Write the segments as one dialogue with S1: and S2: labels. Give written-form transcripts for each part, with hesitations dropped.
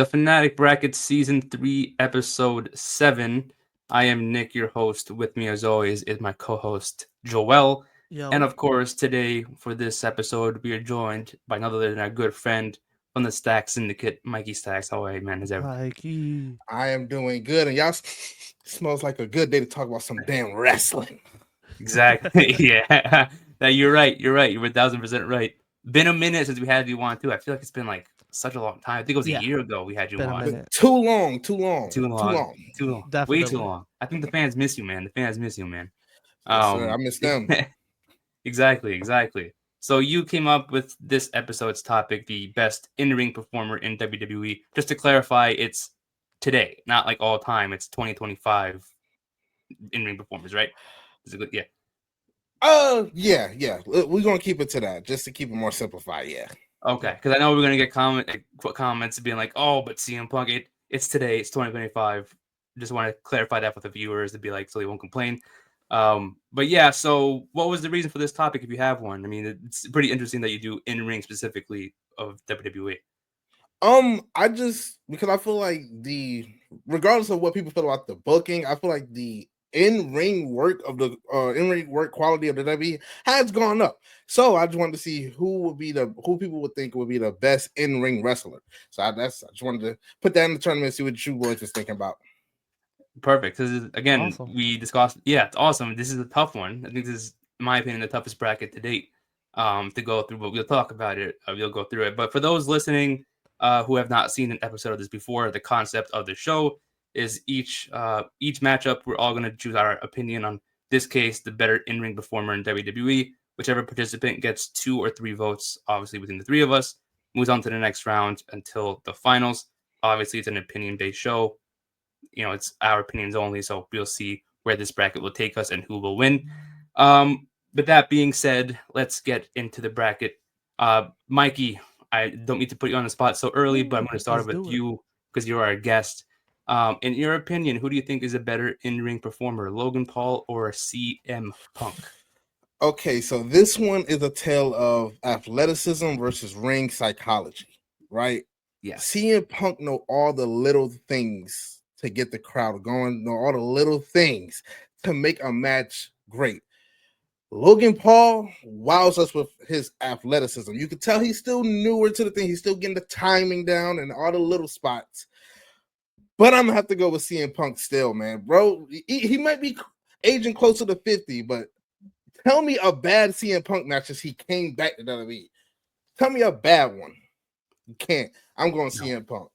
S1: the Fanatic Brackets Season 3, Episode 7. I am Nick, your host. With me, as always, is my co-host, Joel. And
S2: Yo,
S1: of course, today, for this episode, we are joined by none other than our good friend from the Stack Syndicate, MikeyStaxx. How are you, man? Is everything?
S2: Mikey.
S3: I am doing good, and y'all smells like a good day to talk about some damn wrestling.
S1: Exactly. Yeah. Now, you're right. You're right. You're 1,000% right. Been a minute since we had you on, too. I feel like it's been like such a long time. I think it was a
S2: Yeah,
S1: year ago we had you
S2: been a
S1: on.
S3: But
S2: minute.
S3: too long, too long,
S1: Too
S3: too
S1: long.
S3: long.
S1: Too long. Way too
S2: Definitely.
S1: long. I think the fans miss you, man. The fans miss you, man.
S3: Yes, sir. I miss them.
S1: Exactly. So you came up with this episode's topic, the best in-ring performer in WWE. Just to clarify, it's today, not like all time. It's 2025 in-ring performers, right? Is it good? Yeah.
S3: Yeah. We're gonna keep it to that, just to keep it more simplified. Yeah.
S1: Okay, because I know we're gonna get comments being like, "Oh, but CM Punk, it's today, it's 2025." Just want to clarify that with the viewers to be like, so they won't complain. But yeah, so what was the reason for this topic if you have one? I mean, it's pretty interesting that you do in ring specifically of WWE.
S3: I just because I feel like regardless of what people feel about the booking, I feel like the in-ring work of the in-ring work quality of the WWE has gone up. So I just wanted to see who people would think would be the best in-ring wrestler. So I just wanted to put that in the tournament and see what you boys was thinking about.
S1: Perfect, because again,
S2: Awesome.
S1: we discussed. Yeah, it's awesome. This is a tough one. I think this is, in my opinion, the toughest bracket to date to go through. But we'll talk about it. We'll go through it. But for those listening who have not seen an episode of this before, the concept of the show is each matchup we're all going to choose our opinion on. This case, the better in-ring performer in WWE. Whichever participant gets 2 or 3 votes, obviously within the 3 of us, moves on to the next round until the finals. Obviously, it's an opinion-based show. It's our opinions only, so we'll see where this bracket will take us and who will win. But that being said, let's get into the bracket. Mikey, I don't need to put you on the spot so early, but I'm going to start
S2: Let's
S1: with
S2: do it.
S1: you because you're our guest. In your opinion, who do you think is a better in-ring performer, Logan Paul or CM Punk?
S3: Okay, so this one is a tale of athleticism versus ring psychology, right?
S1: Yes.
S3: CM Punk know all the little things to get the crowd going, know all the little things to make a match great. Logan Paul wows us with his athleticism. You can tell he's still newer to the thing. He's still getting the timing down and all the little spots. But I'm gonna have to go with CM Punk still, man. Bro, he might be aging closer to 50, but tell me a bad CM Punk match as he came back to WWE. Tell me a bad one. You can't. I'm going
S1: No.
S3: CM Punk.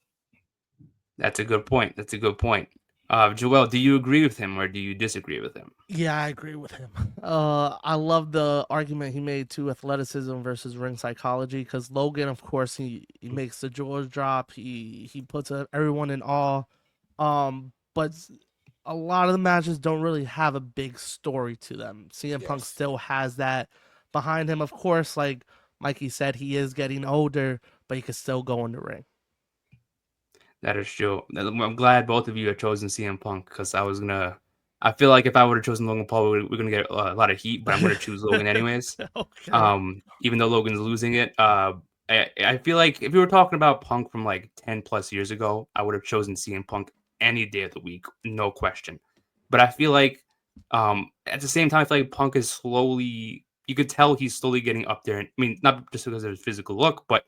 S1: That's a good point. Joel, do you agree with him or do you disagree with him?
S2: Yeah, I agree with him. I love the argument he made to athleticism versus ring psychology because Logan, of course, he makes the jaws drop. He puts everyone in awe. But a lot of the matches don't really have a big story to them. CM Punk
S3: Yes.
S2: still has that behind him. Of course, like Mikey said, he is getting older, but he can still go in the ring.
S1: That is true. I'm glad both of you have chosen CM Punk because I feel like if I would have chosen Logan Paul, we're going to get a lot of heat, but I'm going to choose Logan anyways.
S2: Okay.
S1: Even though Logan's losing it. I feel like if we were talking about Punk from like 10 plus years ago, I would have chosen CM Punk any day of the week, no question. But I feel like at the same time, I feel like Punk is you could tell he's slowly getting up there. I mean, not just because of his physical look, but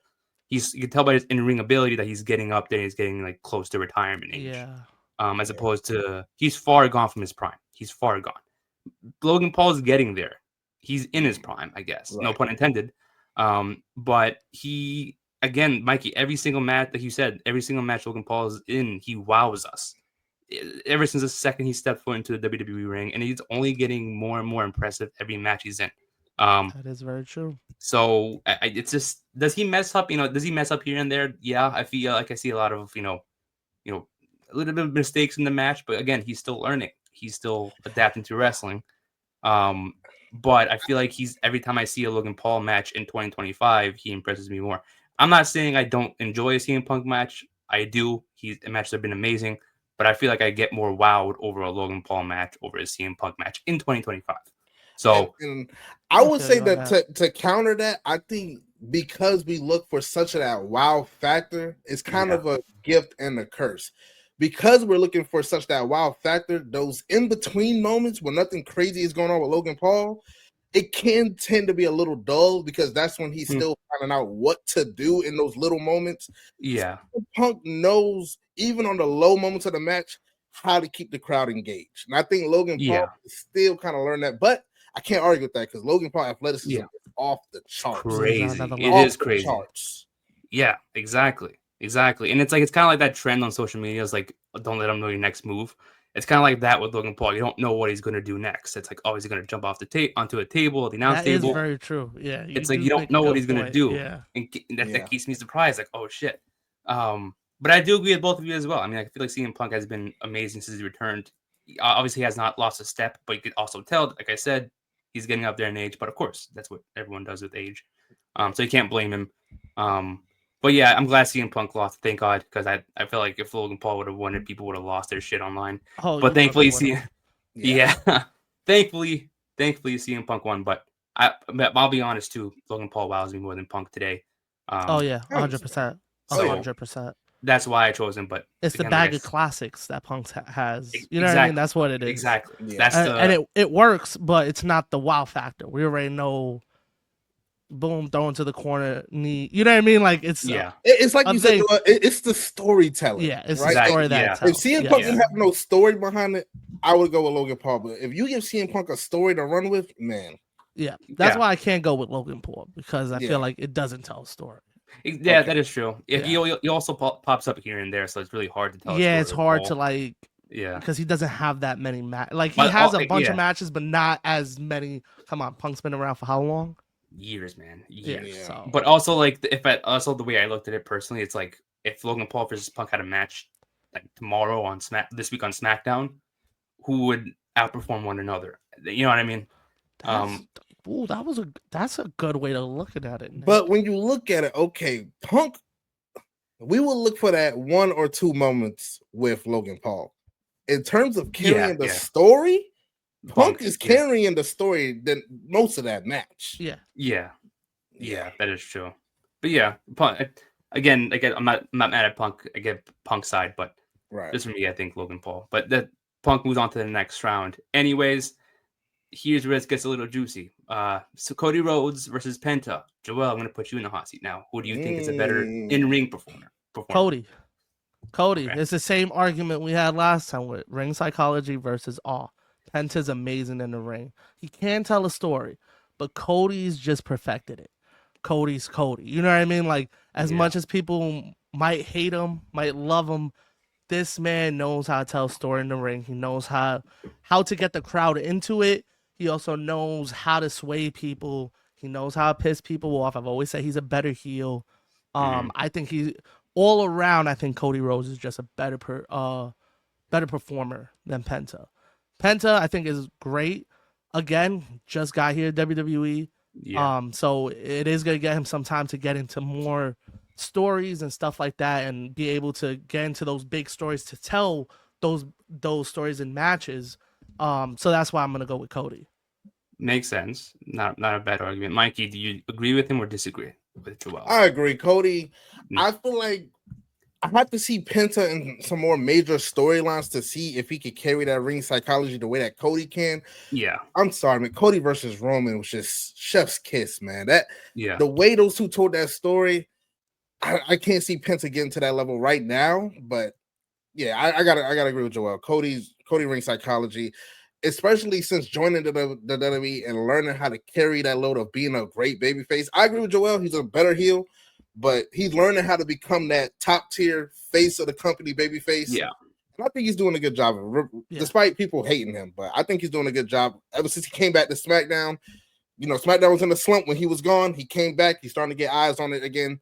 S1: you can tell by his in-ring ability that he's getting up there. He's getting like close to retirement age.
S2: Yeah.
S1: As opposed to he's far gone from his prime. He's far gone. Logan Paul is getting there. He's in his prime, I guess.
S3: Right.
S1: No pun intended. But he, again, Mikey, every single match, like you said, every single match Logan Paul is in, he wows us. Ever since the second he stepped foot into the WWE ring, and he's only getting more and more impressive every match he's in.
S2: That is very true.
S1: So it's just, does he mess up? Does he mess up here and there? Yeah, I feel like I see a lot of a little bit of mistakes in the match, but again, he's still learning. He's still adapting to wrestling. But I feel like every time I see a Logan Paul match in 2025, he impresses me more. I'm not saying I don't enjoy a CM Punk match. I do. The matches have been amazing, but I feel like I get more wowed over a Logan Paul match over a CM Punk match in 2025. So
S3: And I would
S2: feel
S3: say
S2: you on
S3: that to counter that, I think because we look for such that wow factor, it's kind of a gift and a curse. Because we're looking for such that wow factor, those in between moments when nothing crazy is going on with Logan Paul, it can tend to be a little dull because that's when he's still finding out what to do in those little moments.
S1: Yeah.
S3: Punk knows, even on the low moments of the match, how to keep the crowd engaged. And I think Logan Paul is still kind of learning that. But I can't argue with that because Logan Paul athleticism is off the charts.
S1: Crazy. It
S3: off
S1: is crazy.
S3: Charts.
S1: Yeah, exactly. And it's kind of like that trend on social media is like, don't let him know your next move. It's kind of like that with Logan Paul. You don't know what he's going to do next. It's like, oh, he's going to jump off the onto a table, the announce table.
S2: That is very true. Yeah.
S1: It's like you don't know what he's going to do.
S2: Yeah.
S1: And that keeps me surprised. Like, oh, shit. But I do agree with both of you as well. I mean, I feel like CM Punk has been amazing since he returned. Obviously, he has not lost a step, but you could also tell, like I said, he's getting up there in age. But of course, that's what everyone does with age. So you can't blame him. But yeah, I'm glad CM Punk lost. Thank God, because I feel like if Logan Paul would have won it, people would have lost their shit online.
S2: Oh,
S1: but thankfully, thankfully CM Punk won. But I'll be honest too, Logan Paul wows me more than Punk today.
S2: 100%, 100%.
S1: That's why I chose him. But
S2: it's the bag of classics that Punk has. You know what I mean? That's what it is.
S1: Exactly.
S2: Yeah. And it works, but it's not the wow factor. We already know. Boom, thrown to the corner, knee. You know what I mean? Like it's
S3: it's like you said. It's the storytelling.
S2: Yeah, it's
S3: right?
S2: the story that tells.
S3: If CM Punk didn't have no story behind it, I would go with Logan Paul. But if you give CM Punk a story to run with, man,
S2: that's why I can't go with Logan Paul because I feel like it doesn't tell a story.
S1: Yeah, that is true. He also pops up here and there, so it's really hard to tell.
S2: Yeah, it's hard to because he doesn't have that many matches. Like he has a bunch of matches, but not as many. Come on, Punk's been around for how long?
S1: Years, man. Years.
S2: Yeah, so.
S1: But also, like, the way I looked at it personally, it's like if Logan Paul versus Punk had a match like tomorrow on this week on SmackDown, who would outperform one another? You know what I mean?
S2: That's a good way to look at it. Nick.
S3: But when you look at it, okay, Punk, we will look for that 1 or 2 moments with Logan Paul. In terms of carrying the story, Punk is carrying the story than most of that match.
S1: Yeah, that is true. But yeah, Punk again, I'm not mad at Punk. I get Punk's side, but just for me, I think Logan Paul. But that Punk moves on to the next round. Anyways, here's where it gets a little juicy. So Cody Rhodes versus Penta. Joel, I'm going to put you in the hot seat now. Who do you think is a better in-ring performer?
S2: Cody. Okay. It's the same argument we had last time with ring psychology versus all. Penta's amazing in the ring. He can tell a story, but Cody's just perfected it. Cody's Cody. You know what I mean? Like, as much as people might hate him, might love him, this man knows how to tell a story in the ring. He knows how to get the crowd into it. He also knows how to sway people. He knows how to piss people off. I've always said he's a better heel. I think all around, I think Cody Rhodes is just a better performer than Penta. Penta, I think, is great. Again, just got here at WWE. So it is going to get him some time to get into more stories and stuff like that and be able to get into those big stories to tell those stories in matches. So that's why I'm going to go with Cody.
S1: Makes sense. Not a bad argument. Mikey, do you agree with him or disagree with Joel?
S3: I agree. Cody, I feel like I have to see Penta in some more major storylines to see if he could carry that ring psychology the way that Cody can.
S1: Yeah.
S3: I'm sorry, man. Cody versus Roman was just chef's kiss, man. The way those two told that story, I can't see Penta getting to that level right now. But yeah, I gotta agree with Joel. Cody ring psychology, especially since joining the WWE and learning how to carry that load of being a great babyface. I agree with Joel. He's a better heel. But he's learning how to become that top tier face of the company babyface.
S1: Yeah.
S3: And I think he's doing a good job, despite people hating him. But I think he's doing a good job ever since he came back to SmackDown. You know, SmackDown was in a slump when he was gone. He came back. He's starting to get eyes on it again.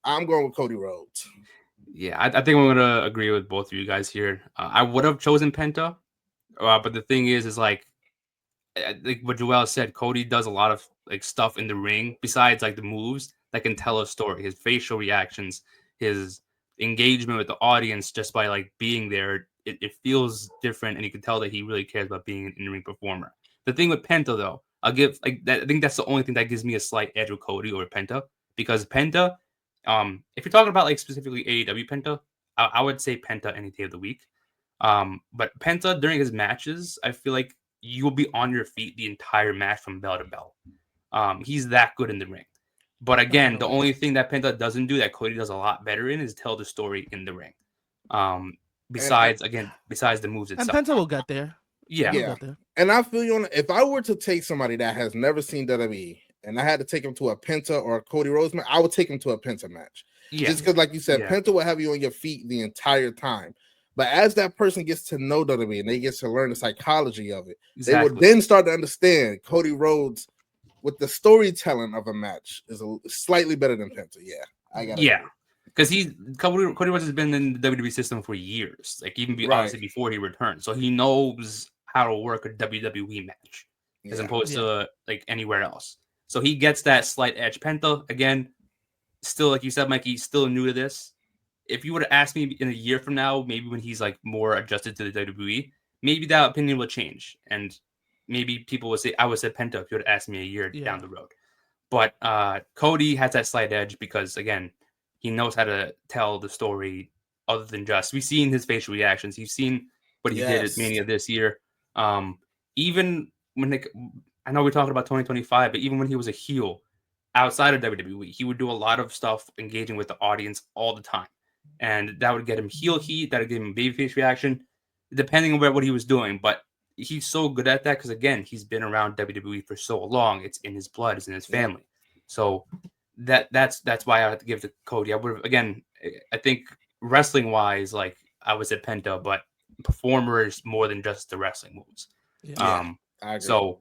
S3: I'm going with Cody Rhodes.
S1: Yeah, I think I'm going to agree with both of you guys here. I would have chosen Penta. But the thing is like what Joel said, Cody does a lot of like stuff in the ring besides like the moves that can tell a story. His facial reactions, his engagement with the audience just by like being there, it feels different, and you can tell that he really cares about being an in-ring performer. The thing with Penta though, I think that's the only thing that gives me a slight edge with Cody over Penta. because Penta, if you're talking about like specifically AEW Penta, I would say Penta any day of the week. But Penta during his matches, I feel like you will be on your feet the entire match from bell to bell. He's that good in the ring. But again, the only thing that Penta doesn't do that Cody does a lot better in is tell the story in the ring. Besides the moves
S2: And
S1: itself.
S2: Penta will get there.
S1: Yeah.
S2: He'll get there.
S3: And I feel you on. If I were to take somebody that has never seen WWE and I had to take him to a Penta or a Cody Rhodes match, I would take him to a Penta match.
S1: Yeah.
S3: Just because, like you said,
S1: Yeah.
S3: Penta will have you on your feet the entire time. But as that person gets to know WWE and they get to learn the psychology of it, they will then start to understand Cody Rhodes with the storytelling of a match is slightly better than Penta. Yeah, I got it.
S1: Yeah, because Cody Rhodes has been in the WWE system for years, like even obviously before he returned, so he knows how to work a WWE match as opposed to like anywhere else. So he gets that slight edge. Penta, again, still like you said, Mikey, still new to this. If you would have asked me in a year from now, maybe when he's like more adjusted to the WWE, maybe that opinion will change, and maybe people would say I would say Penta if you would have asked me a year down the road. But Cody has that slight edge because again, he knows how to tell the story other than just we've seen his facial reactions. You've seen what he did at Mania this year. Even when I know we're talking about 2025, but even when he was a heel outside of WWE, he would do a lot of stuff engaging with the audience all the time. And that would get him heel heat, that would give him babyface reaction, depending on what he was doing. But he's so good at that because, again, he's been around WWE for so long. It's in his blood. It's in his family. So that's why I have to give to Cody. I would have, again, I think wrestling-wise, like I was at Penta, but performers more than just the wrestling moves.
S3: I agree.
S1: So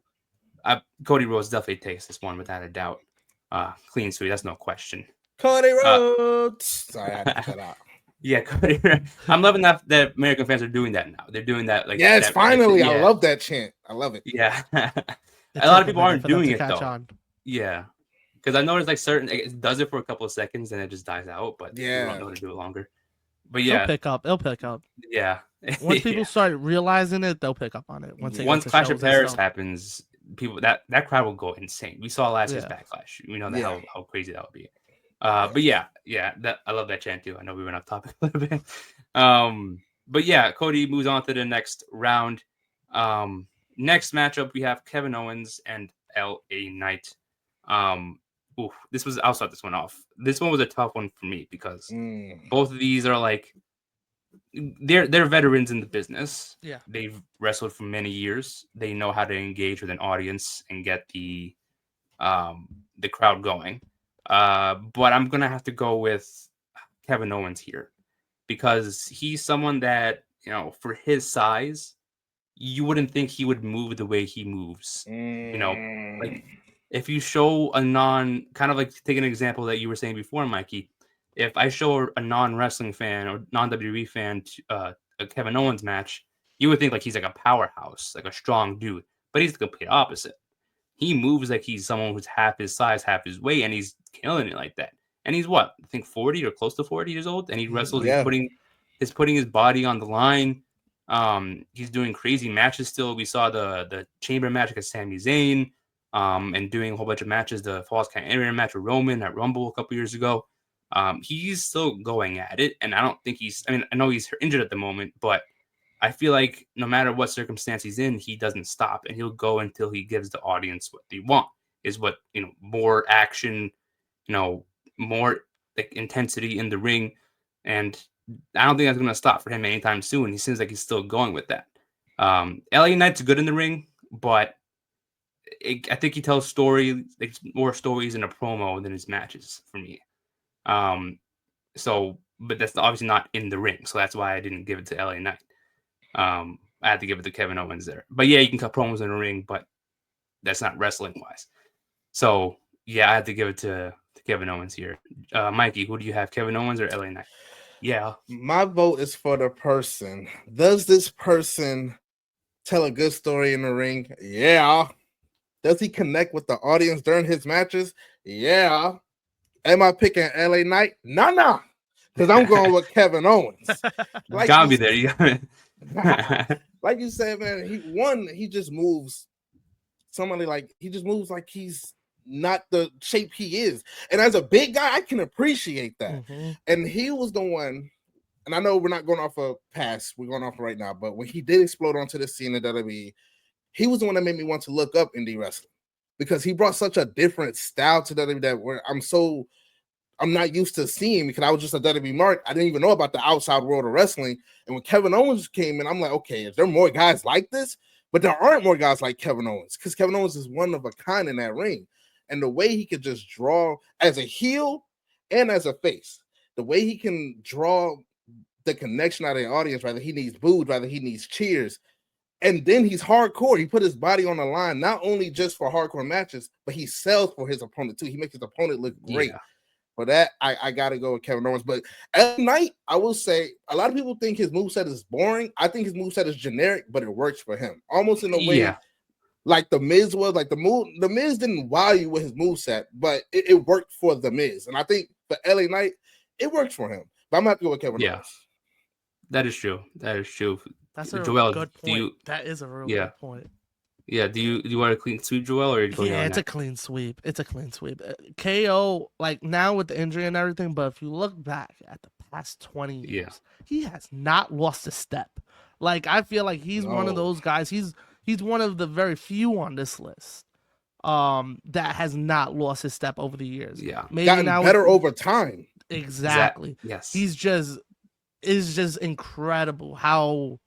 S1: Cody Rhodes definitely takes this one without a doubt. Clean sweep, that's no question.
S3: Cody Rhodes. Sorry, I had to cut that out.
S1: Yeah, Cody. I'm loving that American fans are doing that now. They're doing that like
S3: finally. I love that chant. I love it.
S1: Yeah. A lot of people aren't doing it though. Yeah. Because I noticed like it does it for a couple of seconds and it just dies out, but you don't know how to do it longer. But yeah.
S2: It'll pick up.
S1: Yeah.
S2: Once people start realizing it, they'll pick up on it.
S1: Once Clash of Paris happens, people that crowd will go insane. We saw last year's Backlash. We know that how crazy that would be. But yeah, that I love that chant too. I know we went off topic a little bit. But yeah, Cody moves on to the next round. Next matchup we have Kevin Owens and LA Knight. I'll start this one off. This one was a tough one for me because both of these are like they're veterans in the business.
S2: Yeah.
S1: They've wrestled for many years. They know how to engage with an audience and get the crowd going. But I'm gonna have to go with Kevin Owens here because he's someone that, you know, for his size, you wouldn't think he would move the way he moves. You know, like if you show kind of like take an example that you were saying before, Mikey. If I show a non-wrestling fan or non-WWE fan a Kevin Owens match, you would think like he's like a powerhouse, like a strong dude. But he's the complete opposite. He moves like he's someone who's half his size, half his weight, and he's killing it like that. And he's what? I think 40 or close to 40 years old. And he wrestles, he's putting his body on the line. He's doing crazy matches still. We saw the chamber match against Sami Zayn, and doing a whole bunch of matches, the Falls Count Anywhere match with Roman at Rumble a couple years ago. He's still going at it, and I don't think I know he's injured at the moment, but I feel like no matter what circumstance he's in, he doesn't stop, and he'll go until he gives the audience what they want. Is what, you know, more action, you know, more like intensity in the ring, and I don't think that's going to stop for him anytime soon. He seems like he's still going with that. LA Knight's good in the ring, but I think he tells more stories in a promo than his matches for me. But that's obviously not in the ring, so that's why I didn't give it to LA Knight. I had to give it to Kevin Owens there. But yeah, you can cut promos in the ring, but that's not wrestling wise. So yeah, I had to give it to Kevin Owens here. Mikey, who do you have, Kevin Owens or LA Knight? Yeah,
S3: my vote is for the person. Does this person tell a good story in the ring? Yeah. Does he connect with the audience during his matches? Yeah. Am I picking LA Knight? No. Because I'm going with Kevin Owens.
S1: Like got me there. You got me.
S3: Like you said, man, he just moves. Somebody like he just moves like he's not the shape he is. And as a big guy, I can appreciate that.
S2: Mhm.
S3: And he was the one, and I know we're not going off a pass, we're going off right now, but when he did explode onto the scene in WWE, he was the one that made me want to look up indie wrestling because he brought such a different style to WWE that where I'm not used to seeing because I was just a WWE mark. I didn't even know about the outside world of wrestling. And when Kevin Owens came in, I'm like, okay, is there more guys like this? But there aren't more guys like Kevin Owens because Kevin Owens is one of a kind in that ring. And the way he could just draw as a heel and as a face, the way he can draw the connection out of the audience, whether he needs boos, whether he needs cheers. And then he's hardcore. He put his body on the line, not only just for hardcore matches, but he sells for his opponent too. He makes his opponent look great.
S1: Yeah.
S3: For that, I got to go with Kevin Owens. But at night, I will say a lot of people think his moveset is boring. I think his moveset is generic, but it works for him. Almost in a way like the Miz was. Like the Miz didn't wow you with his moveset, but it worked for the Miz. And I think for LA Knight, it works for him. But I'm going to have to go with Kevin Owens.
S1: That is true. That is true.
S2: That's a
S1: Joel,
S2: good point. That is a real good point.
S1: Yeah, do you want a clean sweep, Joel, or
S2: it's a clean sweep. It's a clean sweep. KO, like now with the injury and everything, but if you look back at the past 20 years, he has not lost a step. Like I feel like he's one of those guys. He's one of the very few on this list that has not lost his step over the years.
S3: Yeah, maybe gotten now better over time.
S2: Exactly.
S1: Yes.
S2: He's just incredible how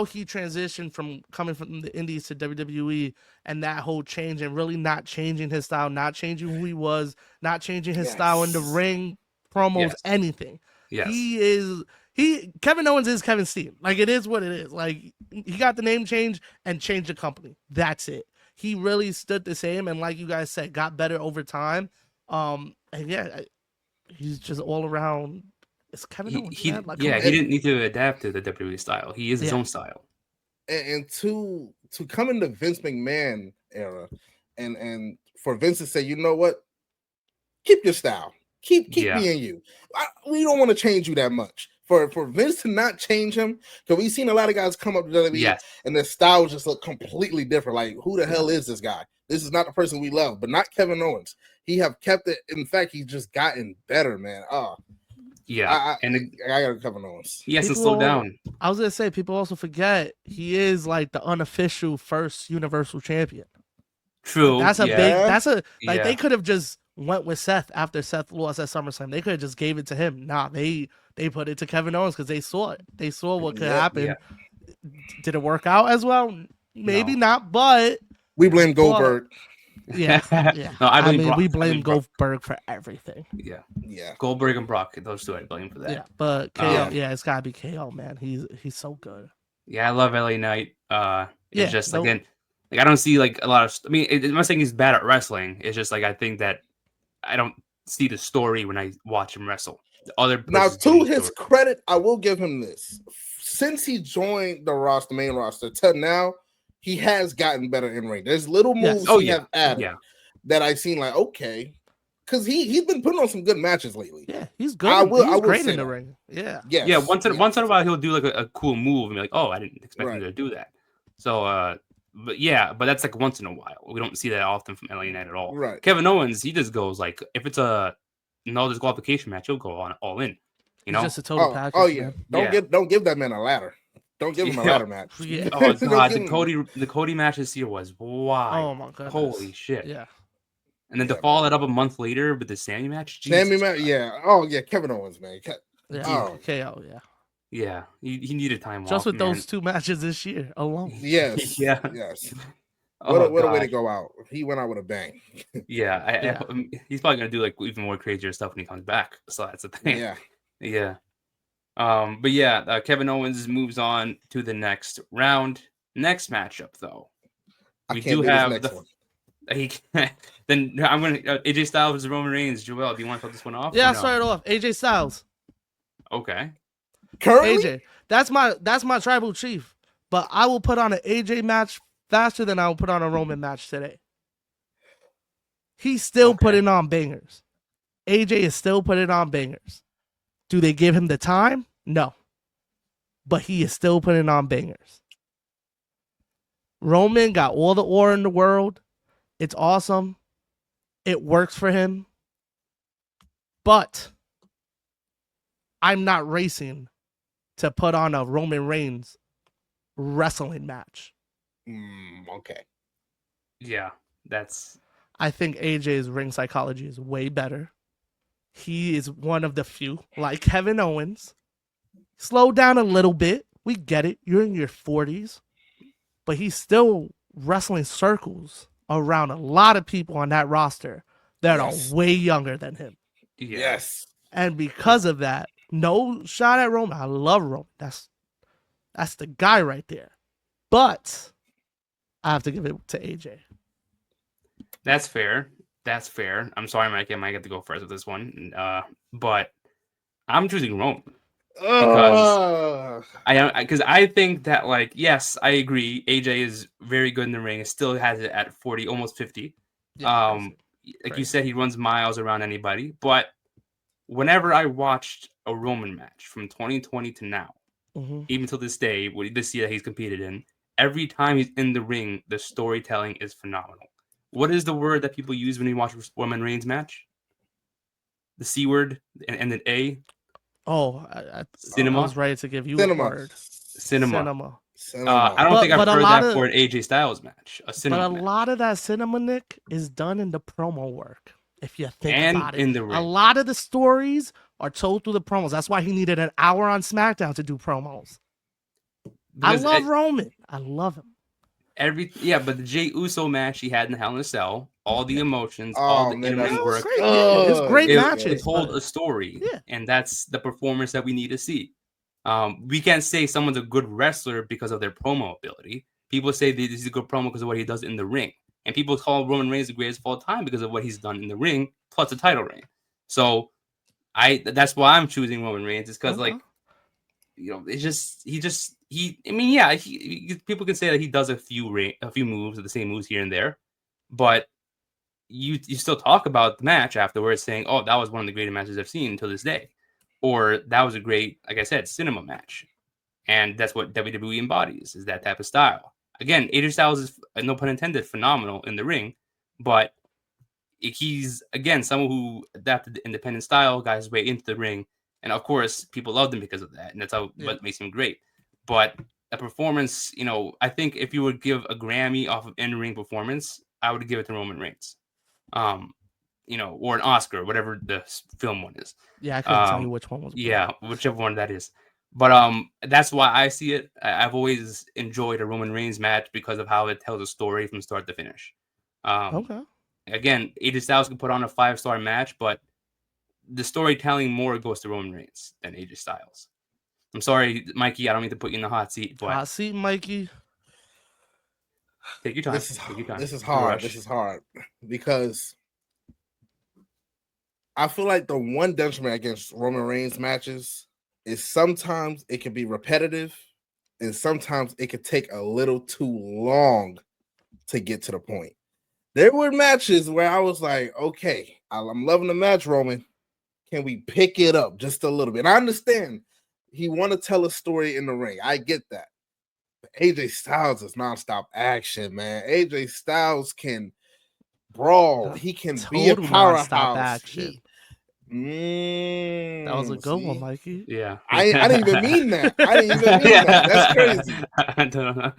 S2: he transitioned from coming from the indies to WWE and that whole change and really not changing his style, not changing who he was, not changing his style in the ring, promos, anything.
S1: Yes.
S2: Kevin Owens is Kevin Steen. Like it is what it is. Like he got the name change and changed the company. That's it. He really stood the same and like you guys said, got better over time. And he's just all around. It's Kevin Owens.
S1: He didn't need to adapt to the WWE style. He is his own style.
S3: And to come in the Vince McMahon era, and for Vince to say, you know what, keep your style, keep being you. We don't want to change you that much. For Vince to not change him, because we've seen a lot of guys come up to WWE and their styles just look completely different. Like, who the hell is this guy? This is not the person we love, but not Kevin Owens. He have kept it. In fact, he's just gotten better, man. I gotta Kevin Owens.
S1: He has to slow down.
S2: I was gonna say people also forget he is like the unofficial first Universal Champion.
S1: True.
S2: That's a big. They could have just went with Seth after Seth lost at SummerSlam. They could have just gave it to him. Nah, they put it to Kevin Owens because they saw it. They saw what could happen. Yeah. Did it work out as well? Maybe not, but
S3: we blame Goldberg.
S2: Yeah. No, we blame Goldberg for everything.
S1: Yeah. Goldberg and Brock, those two I blame for that.
S2: Yeah, but KO, it's gotta be KO, man. He's so good.
S1: Yeah, I love LA Knight. It's just again, like I don't see like a lot of. I mean, I'm not saying he's bad at wrestling. It's just like I think that I don't see the story when I watch him wrestle.
S3: Now, to his credit, I will give him this. Since he joined the main roster, till now. He has gotten better in ring. There's little moves he have added that I've seen like, okay. Because he's been putting on some good matches lately.
S2: Yeah, he's good. He's great in the ring. Yeah.
S1: Yeah, once in a while he'll do like a cool move and be like, oh, I didn't expect him to do that. So but that's like once in a while. We don't see that often from LA Knight at all.
S3: Right.
S1: Kevin Owens, he just goes like if it's a no disqualification match, he'll go on all in. You know?
S2: He's just a total package.
S3: Oh yeah. Don't give that man a ladder. Don't give him a ladder match.
S2: Yeah.
S1: Oh god, the Cody match this year was wild.
S2: Oh my goodness.
S1: Holy shit.
S2: Yeah.
S1: And then to follow that up a month later with the Sammy match.
S3: Sammy match, yeah. Oh yeah, Kevin Owens, man.
S2: KO, yeah.
S1: Yeah, he needed time off.
S2: Just with those two matches this year alone.
S3: Yes.
S1: Yes.
S3: What a way to go out. He went out with a bang.
S1: He's probably gonna do like even more crazier stuff when he comes back. So that's the thing. Yeah. Kevin Owens moves on to the next round. Next matchup, though, we do have then I'm gonna AJ Styles versus Roman Reigns. Joel, do you want to cut this one off?
S2: Yeah, I'll start it off. AJ Styles.
S1: Okay.
S3: Currently?
S2: AJ, that's my tribal chief. But I will put on an AJ match faster than I will put on a Roman match today. He's still putting on bangers. AJ is still putting on bangers. Do they give him the time? No. But he is still putting on bangers. Roman got all the aura in the world. It's awesome. It works for him, but I'm not racing to put on a Roman Reigns wrestling match.
S3: Okay.
S1: Yeah, that's
S2: I think AJ's ring psychology is way better. He is one of the few, like Kevin Owens. Slow down a little bit. We get it. You're in your 40s. But he's still wrestling circles around a lot of people on that roster that are way younger than him.
S1: yeah.
S3: Yes.
S2: And because of that, no shot at Roman. I love Roman. That's the guy right there. But I have to give it to AJ.
S1: That's fair. That's fair. I'm sorry, Mike. I might get to go first with this one. But I'm choosing Roman because I think that, like, yes, I agree. AJ is very good in the ring. It still has it at 40, almost 50.
S2: Yeah,
S1: like you said, he runs miles around anybody. But whenever I watched a Roman match from 2020 to now, even till this day, this year that he's competed in, every time he's in the ring, the storytelling is phenomenal. What is the word that people use when you watch a Roman Reigns match? The C word and the A.
S2: Oh, I
S1: Cinema.
S2: was ready to give you a word.
S1: Cinema.
S3: Cinema.
S1: I don't think I've
S2: but a
S1: heard
S2: lot
S1: that
S2: of-
S1: for an AJ Styles match. A cinema
S2: But a
S1: match.
S2: lot of that cinema, Nick, is done in the promo work. If you think
S1: And
S2: about it,
S1: in the ring.
S2: a lot of the stories are told through the promos. That's why he needed an hour on SmackDown to do promos.
S1: Because
S2: I love Roman. I love him.
S1: But the Jey Uso match he had in Hell in a Cell, all the emotions,
S3: Oh,
S1: all the
S3: man,
S1: in-ring
S3: that
S1: work,
S2: Great. Yeah, it's great
S1: it
S2: matches.
S1: told
S2: but-
S1: a story.
S2: Yeah.
S1: And that's the performance that we need to see. We can't say someone's a good wrestler because of their promo ability. People say that he's a good promo because of what he does in the ring. And people call Roman Reigns the greatest of all time because of what he's done in the ring, plus a title reign. So that's why I'm choosing Roman Reigns, is because like, you know, it's just he. I mean, yeah, people can say that he does a few moves, the same moves here and there, but you still talk about the match afterwards, saying, "Oh, that was one of the greatest matches I've seen until this day," or "That was a great, like I said, cinema match," and that's what WWE embodies, is that type of style. Again, AJ Styles is, no pun intended, phenomenal in the ring, but he's again someone who adapted the independent style, got his way into the ring. And of course, people loved him because of that, and that's what makes him great. But a performance, you know, I think if you would give a Grammy off of in-ring performance, I would give it to Roman Reigns, you know, or an Oscar, whatever the film one is.
S2: Yeah, I couldn't tell you which one was.
S1: Yeah, whichever one that is. But that's why I see it. I've always enjoyed a Roman Reigns match because of how it tells a story from start to finish.
S2: Okay.
S1: Again, AJ Styles can put on a 5-star match, but the storytelling more goes to Roman Reigns than AJ Styles. I'm sorry, Mikey. I don't mean to put you in the hot seat, but
S2: Hot seat, Mikey.
S1: Take your time.
S3: This is
S1: No
S3: hard.
S1: rush.
S3: This is hard because I feel like the one detriment against Roman Reigns matches is sometimes it can be repetitive, and sometimes it could take a little too long to get to the point. There were matches where I was like, okay, I'm loving the match, Roman. Can we pick it up just a little bit? And I understand he want to tell a story in the ring. I get that. But AJ Styles is nonstop action, man. AJ Styles can brawl. He can be a
S2: Total
S3: powerhouse.
S2: nonstop action. That was a good one, Mikey.
S1: Yeah.
S3: I didn't even mean that. I didn't even mean that. That's crazy.
S1: I don't know.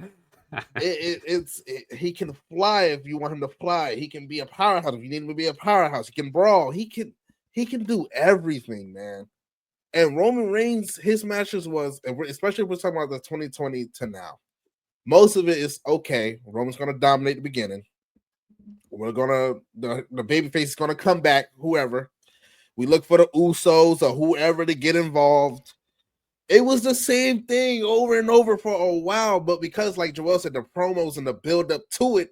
S3: He can fly if you want him to fly. He can be a powerhouse if you need him to be a powerhouse. He can brawl. He can do everything, man. And Roman Reigns, his matches was, especially if we're talking about the 2020 to now, most of it is okay. Roman's gonna dominate the beginning. We're gonna the babyface is gonna come back, whoever. We look for the Usos or whoever to get involved. It was the same thing over and over for a while, but because, like Joel said, the promos and the build up to it,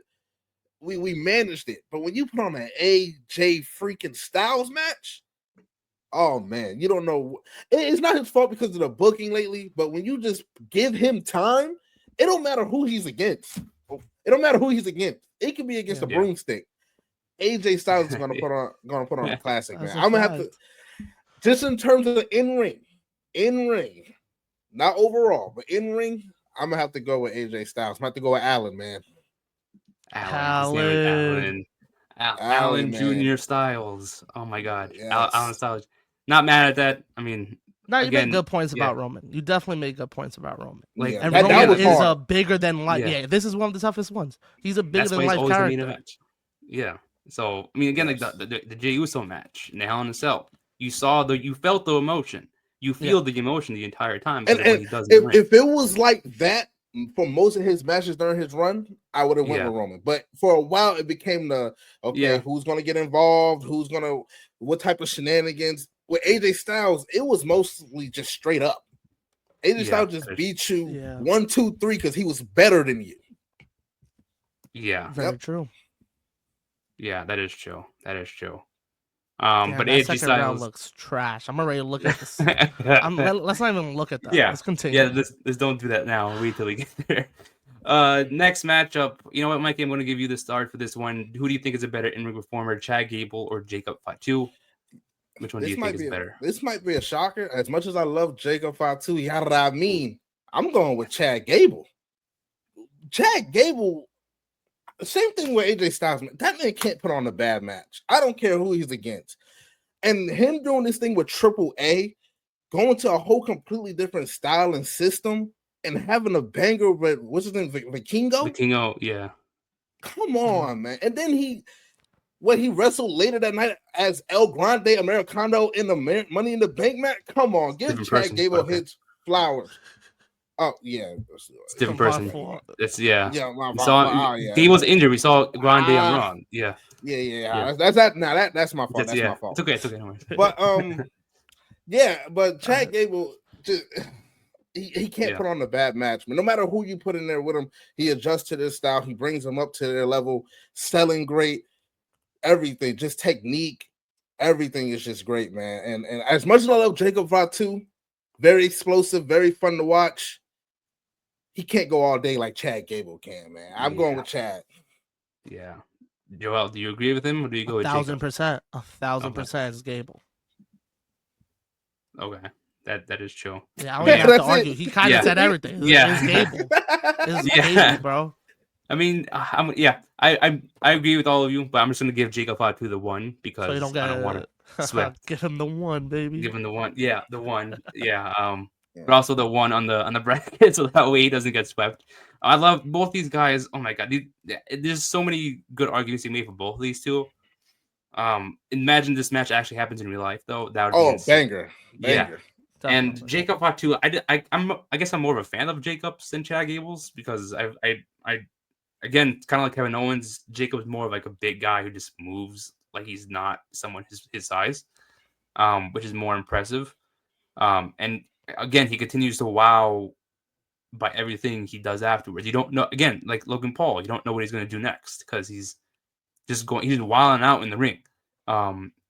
S3: we managed it. But when you put on an AJ freaking Styles match, oh man, you don't know. It's not his fault because of the booking lately, but when you just give him time, it don't matter who he's against. It don't matter who he's against. It could be against a broomstick. AJ Styles is gonna put on a classic, man. I'm gonna have to, just in terms of in ring, not overall, but in ring, I'm gonna have to go with AJ Styles. I'm gonna have to go with Allen, man.
S1: Allen. Alan
S3: man.
S1: Jr. Styles. Oh my God,
S3: Yes.
S1: Alan Styles. Not mad at that. I mean,
S2: No, you
S1: again,
S2: make good points
S1: yeah.
S2: about Roman. You definitely make good points about Roman.
S1: Like,
S2: And
S3: that
S2: Roman
S3: was
S2: is a
S3: hard.
S2: bigger than life.
S1: Yeah.
S2: Yeah, this is one of the toughest ones. He's a bigger
S1: That's why
S2: than
S1: he's
S2: life
S1: always the main
S2: character.
S1: event. Yeah. So I mean, again,
S3: Yes.
S1: like the Jey Uso match in the Hell in a Cell, you felt the emotion. You feel the emotion the entire time because of what he does in the ring.
S3: If it was like that for most of his matches during his run, I would have went with Roman. But for a while, it became who's going to get involved? What type of shenanigans? With AJ Styles, it was mostly just straight up. AJ Styles just beat you 1, 2, 3 because he was better than you.
S1: Yeah,
S2: very true.
S1: Yeah, that is true. That is true.
S2: Damn,
S1: but
S2: that
S1: AJ
S2: second
S1: Styles
S2: round looks trash. I'm already looking at this. Let's not even look at that.
S1: Yeah,
S2: let's continue.
S1: Yeah, let's don't do that now. Wait till we get there. Next matchup. You know what, Mikey? I'm going to give you the start for this one. Who do you think is a better in-ring performer, Chad Gable or Jacob Fatu? Which one do you think is better?
S3: This might be a shocker. As much as I love Jacob Fatu, I'm going with Chad Gable. Chad Gable, same thing with AJ Styles. That man can't put on a bad match. I don't care who he's against. And him doing this thing with Triple A, going to a whole completely different style and system, and having a banger with what's his name, Vikingo?
S1: Vikingo, yeah.
S3: Come on, man. And then he wrestled later that night as El Grande Americano in the Money in the Bank match. Come on, give Chad Gable his flowers. Oh yeah,
S1: it's a different person. It's
S3: yeah.
S1: Gable's injured. We saw Grande on Raw. Yeah.
S3: That's my fault. That's my fault.
S1: It's okay. No worries.
S3: But but Chad Gable just he can't put on a bad match. No matter who you put in there with him, he adjusts to this style. He brings them up to their level, selling great. Everything, just technique, everything is just great, man. And as much as I love Jacob Fatu, very explosive, very fun to watch. He can't go all day like Chad Gable can, man. I'm going with Chad.
S1: Yeah. Joel, do you agree with him or do you go with Jacob?
S2: 1,000%. 1,000% is Gable.
S1: Okay. That is true.
S2: Yeah, I don't even have to argue. He kind of said everything.
S1: Yeah.
S2: It's Gable. It's Gable, bro.
S1: I mean, I agree with all of you, but I'm just gonna give Jacob Fatu the one because I don't want to sweat.
S2: Give him the one, baby.
S1: Give him the one, the one, but also the one on the bracket, so that way he doesn't get swept. I love both these guys. Oh my god, there's so many good arguments you made for both of these two. Imagine this match actually happens in real life, though. That would be
S3: banger.
S1: Yeah. And Jacob Fatu, I guess I'm more of a fan of Jacob's than Chad Gable's because I again, kind of like Kevin Owens, Jacob's more of like a big guy who just moves like he's not someone his size, which is more impressive. And again, he continues to wow by everything he does afterwards. You don't know, again, like Logan Paul, you don't know what he's going to do next because he's just wilding out in the ring.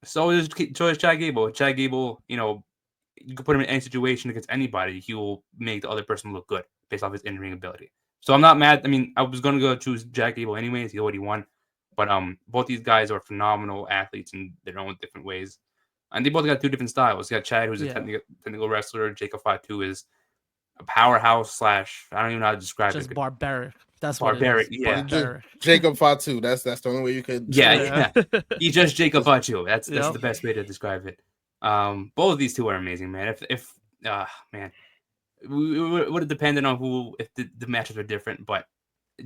S1: So is Chad Gable. Chad Gable, you can put him in any situation against anybody. He will make the other person look good based off his in-ring ability. So I'm not mad. I mean, I was going to go choose Chad Gable anyways. He already won. But both these guys are phenomenal athletes in their own different ways. And they both got two different styles. You got Chad, who's a technical wrestler. Jacob Fatu is a powerhouse / I don't even know how to describe it.
S2: Just barbaric. That's
S1: barbaric.
S2: What it is.
S1: Yeah.
S3: Jacob Fatu. That's the only way you could.
S1: Yeah. He's just Jacob Fatu. That's the best way to describe it. Both of these two are amazing, man. If man, it would have depended on if the matches are different, but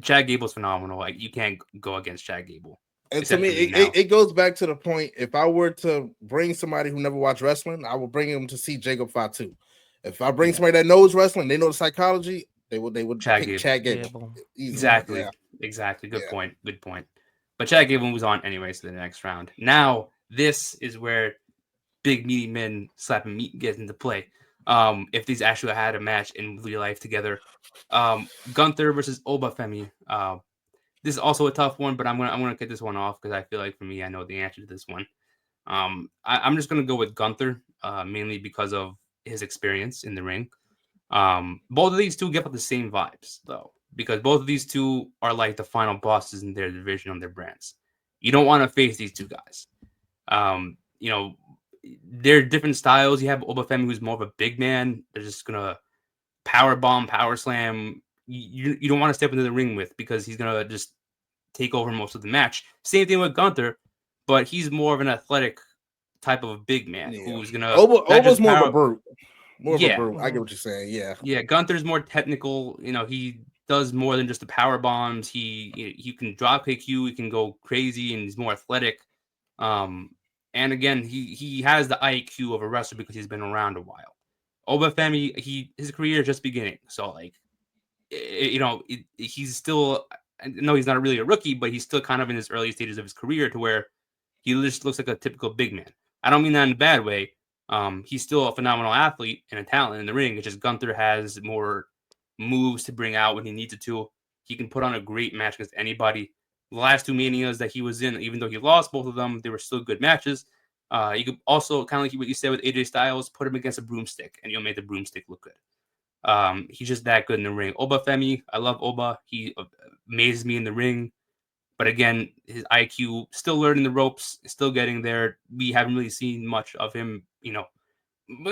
S1: Chad Gable's phenomenal. Like you can't go against Chad Gable.
S3: And to me, it goes back to the point. If I were to bring somebody who never watched wrestling, I would bring him to see Jacob Fatu. If I bring somebody that knows wrestling, they know the psychology, they would pick Chad Gable.
S1: Exactly. Good point. But Chad Gable moves on anyways to the next round. Now this is where big meaty men slapping meat gets into play. If these actually had a match in real life together, Gunther versus Obafemi. This is also a tough one, but I'm gonna get this one off because I feel like for me, I know the answer to this one. I'm just gonna go with Gunther, mainly because of his experience in the ring. Both of these two give up the same vibes though, because both of these two are like the final bosses in their division on their brands. You don't want to face these two guys. They're different styles. You have Obafemi, who's more of a big man. They're just gonna power bomb, power slam. You don't want to step into the ring with because he's gonna just take over most of the match. Same thing with Gunther, but he's more of an athletic type of a big man who's gonna
S3: Oba's more of a brute. More of a
S1: Yeah.
S3: brute. I get what you're saying. Yeah.
S1: Yeah, Gunther's more technical. You know, he does more than just the power bombs. He can drop kick you. He can go crazy, and he's more athletic. And again, he has the IQ of a wrestler because he's been around a while. Obafemi, his career is just beginning. So like, he's still. I know he's not really a rookie, but he's still kind of in his early stages of his career to where he just looks like a typical big man. I don't mean that in a bad way. He's still a phenomenal athlete and a talent in the ring. It's just Gunther has more moves to bring out when he needs it to. He can put on a great match against anybody. The last two Manias that he was in, even though he lost both of them, they were still good matches. You could also, kind of like what you said with AJ Styles, put him against a broomstick, and you'll make the broomstick look good. He's just that good in the ring. Obafemi, I love Oba. He amazes me in the ring. But again, his IQ still learning the ropes, still getting there. We haven't really seen much of him, I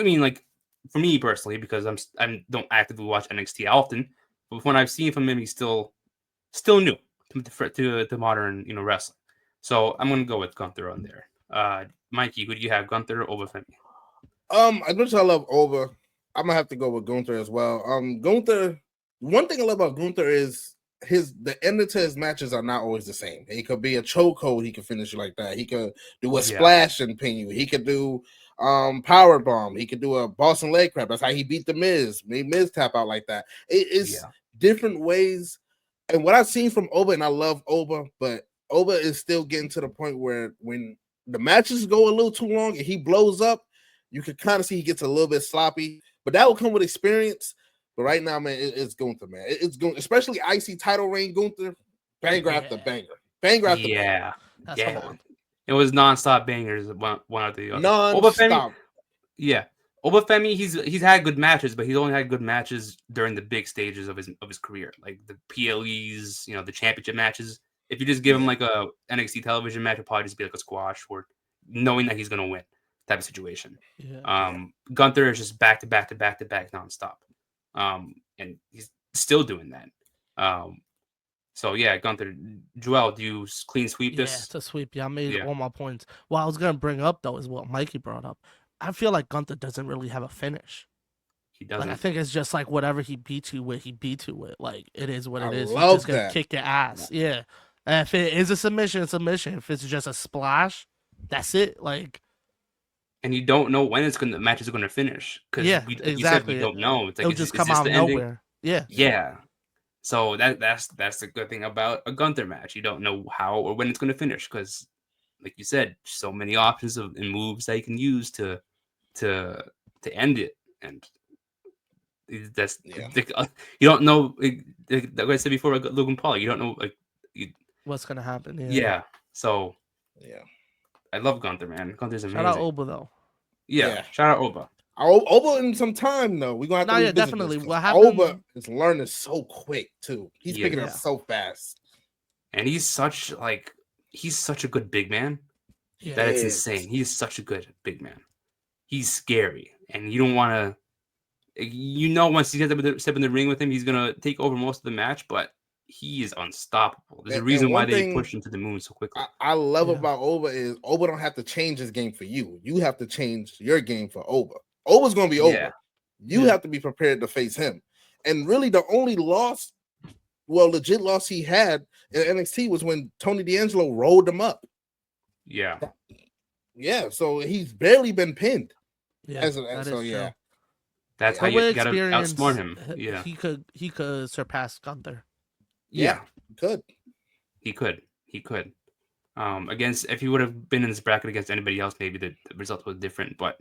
S1: mean, like for me personally, because I don't actively watch NXT often. But when I've seen from him, he's still new to modern wrestling. So I'm gonna go with Gunther on there. Mikey, who do you have, Gunther or Obafemi?
S3: As much as I love Oba, I'm gonna have to go with Gunther as well. Gunther. One thing I love about Gunther is the end to his matches are not always the same. He could be a chokehold, he could finish you like that. He could do a splash and pin you. He could do power bomb. He could do a Boston leg crab. That's how he beat the Miz. Made Miz tap out like that. It's different ways. And what I've seen from Oba, and I love Oba, but Oba is still getting to the point where when the matches go a little too long and he blows up, you can kind of see he gets a little bit sloppy. But that will come with experience. But right now, man, it's Gunther, man. It's Gunther, especially IC title reign Gunther, banger after banger. Banger after banger.
S2: Yeah.
S1: It was nonstop bangers, one after the other.
S3: Non-stop.
S1: Obafemi, he's had good matches, but he's only had good matches during the big stages of his career, like the PLEs, the championship matches. If you just give him like a NXT television match, it'll probably just be like a squash or knowing that he's gonna win type of situation. Gunther is just back to back to back to back nonstop. And he's still doing that. So yeah, Gunther. Joel, do you clean sweep this?
S2: Yeah, it's a sweep. Yeah, I made all my points. What I was gonna bring up though is what Mikey brought up. I feel like Gunther doesn't really have a finish.
S1: He doesn't.
S2: Like, I think it's just like whatever he beats you with, he beats you with. Like it is what it is.
S3: He's
S2: just gonna kick your ass. Yeah. And if it is a submission, it's a submission. If it's just a splash, that's it. Like.
S1: And you don't know when the match is going to finish because
S2: exactly.
S1: You said we don't know. It's like,
S2: it'll just come out of nowhere.
S1: Yeah. So that's the good thing about a Gunther match. You don't know how or when it's going to finish because, like you said, so many options and moves that you can use to end it. And that's you don't know. Like I said before, Logan Paul, you don't know
S2: what's going to happen.
S1: Yeah. So I love Gunther, man. Gunther's amazing.
S2: Shout out Oba though.
S1: Yeah. Shout out Oba.
S3: Oba in some time though. We're gonna have to revisit
S2: definitely.
S3: This,
S2: what happened?
S3: Oba is learning so quick too. He's picking up so fast.
S1: And he's such a good big man. That it's insane. He's such a good big man. He's scary. And you don't want to once he gets up to step in the ring with him, he's gonna take over most of the match, but he is unstoppable. There's a reason why they pushed him to the moon so quickly.
S3: I love about Oba is Oba don't have to change his game for you. You have to change your game for Oba. Oba's going to be Oba. You have to be prepared to face him. And really the only legit loss he had in NXT was when Tony D'Angelo rolled him up.
S1: Yeah.
S3: Yeah, so he's barely been pinned.
S2: That's
S1: how you got to outsmart him. Yeah.
S2: He could surpass Gunther.
S3: Yeah,
S1: he could. Against if he would have been in this bracket against anybody else, maybe the result was different. But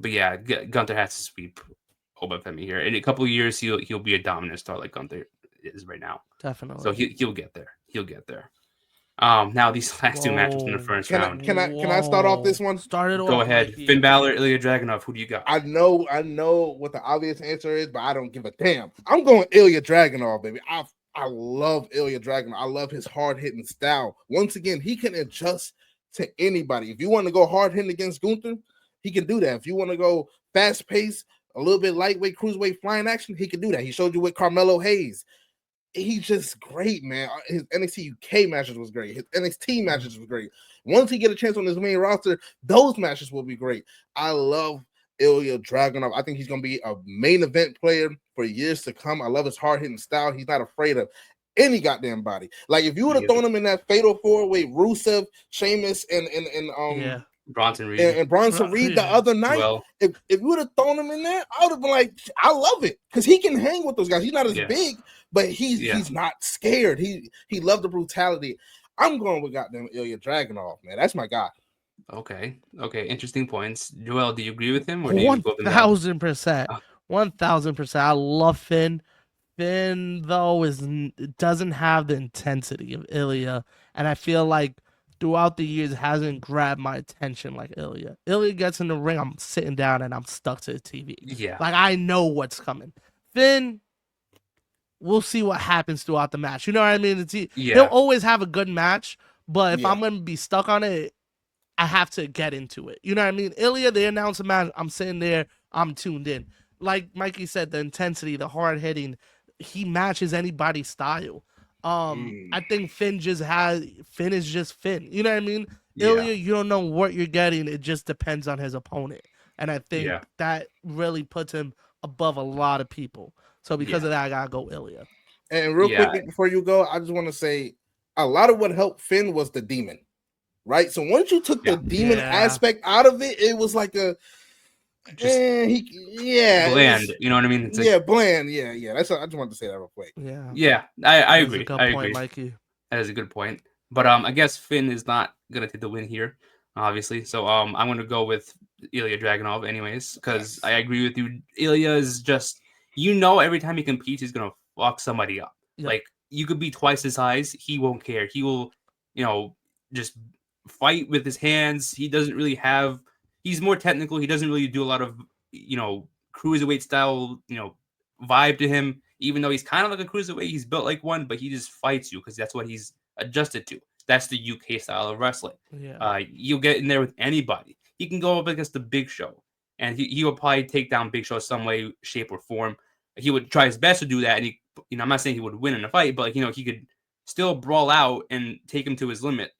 S1: yeah, Gunther has to sweep Obafemi here. In a couple of years, he'll be a dominant star like Gunther is right now.
S2: Definitely.
S1: So he'll get there. Now these last two matches in the first round.
S3: Can I start off this one?
S1: Go ahead. Finn Balor, Ilya Dragunov. Who do you got?
S3: I know what the obvious answer is, but I don't give a damn. I'm going Ilya Dragunov, baby. I love Ilya Dragunov. I love his hard hitting style. Once again, he can adjust to anybody. If you want to go hard hitting against Gunther, he can do that. If you want to go fast paced, a little bit lightweight, cruiserweight, flying action, he can do that. He showed you with Carmelo Hayes. he's just great, man. His NXT UK matches was great. His NXT matches was great. Once he get a chance on his main roster, those matches will be great. I love Ilya Dragunov. I think he's gonna be a main event player for years to come. I love his hard hitting style. He's not afraid of any goddamn body. Like if you would have thrown him in that fatal 4-way, Rusev, Sheamus, and
S1: Bronson Reed
S3: and Bronson Reed the other night, if you would have thrown him in there, I would have been like, I love it because he can hang with those guys. He's not as big, but he's not scared. He loved the brutality. I'm going with goddamn Ilya Dragunov, man. That's my guy.
S1: Okay. Interesting points. Joel, do you agree with him? Or do you go up and down?
S2: 1,000%. 1,000%. I love Finn. Finn, though, doesn't have the intensity of Ilya, and I feel like throughout the years hasn't grabbed my attention like Ilya. Ilya gets in the ring, I'm sitting down and I'm stuck to the TV.
S1: Yeah.
S2: Like I know what's coming. Finn, we'll see what happens throughout the match. You know what I mean? He'll always have a good match, but if I'm going to be stuck on it, I have to get into it. You know what I mean? Ilya, they announce a match, I'm sitting there, I'm tuned in. Like Mikey said, the intensity, the hard hitting, he matches anybody's style. I think Finn is just Finn. You know what I mean? Ilya, you don't know what you're getting. It just depends on his opponent. And I think that really puts him above a lot of people. So because of that, I gotta go Ilya.
S3: And real quick before you go, I just want to say a lot of what helped Finn was the demon. Right? So once you took the demon aspect out of it, it was like a
S1: bland. You know what I mean?
S3: It's bland. Yeah. That's I just wanted to say that real quick.
S1: Yeah. I agree.
S2: I agree, Mikey.
S1: That is a good point. But I guess Finn is not gonna take the win here, obviously. So I'm gonna go with Ilya Dragunov, anyways, because I agree with you. Ilya is just every time he competes, he's gonna fuck somebody up. Yep. Like you could be twice his size, he won't care. He will, just fight with his hands. He doesn't really have. He's more technical. He doesn't really do a lot of, cruiserweight style, vibe to him. Even though he's kind of like a cruiserweight, he's built like one, but he just fights you because that's what he's adjusted to. That's the UK style of wrestling.
S2: Yeah.
S1: You'll get in there with anybody. He can go up against the Big Show, and he will probably take down Big Show some way, shape, or form. He would try his best to do that, and I'm not saying he would win in a fight, but he could still brawl out and take him to his limit.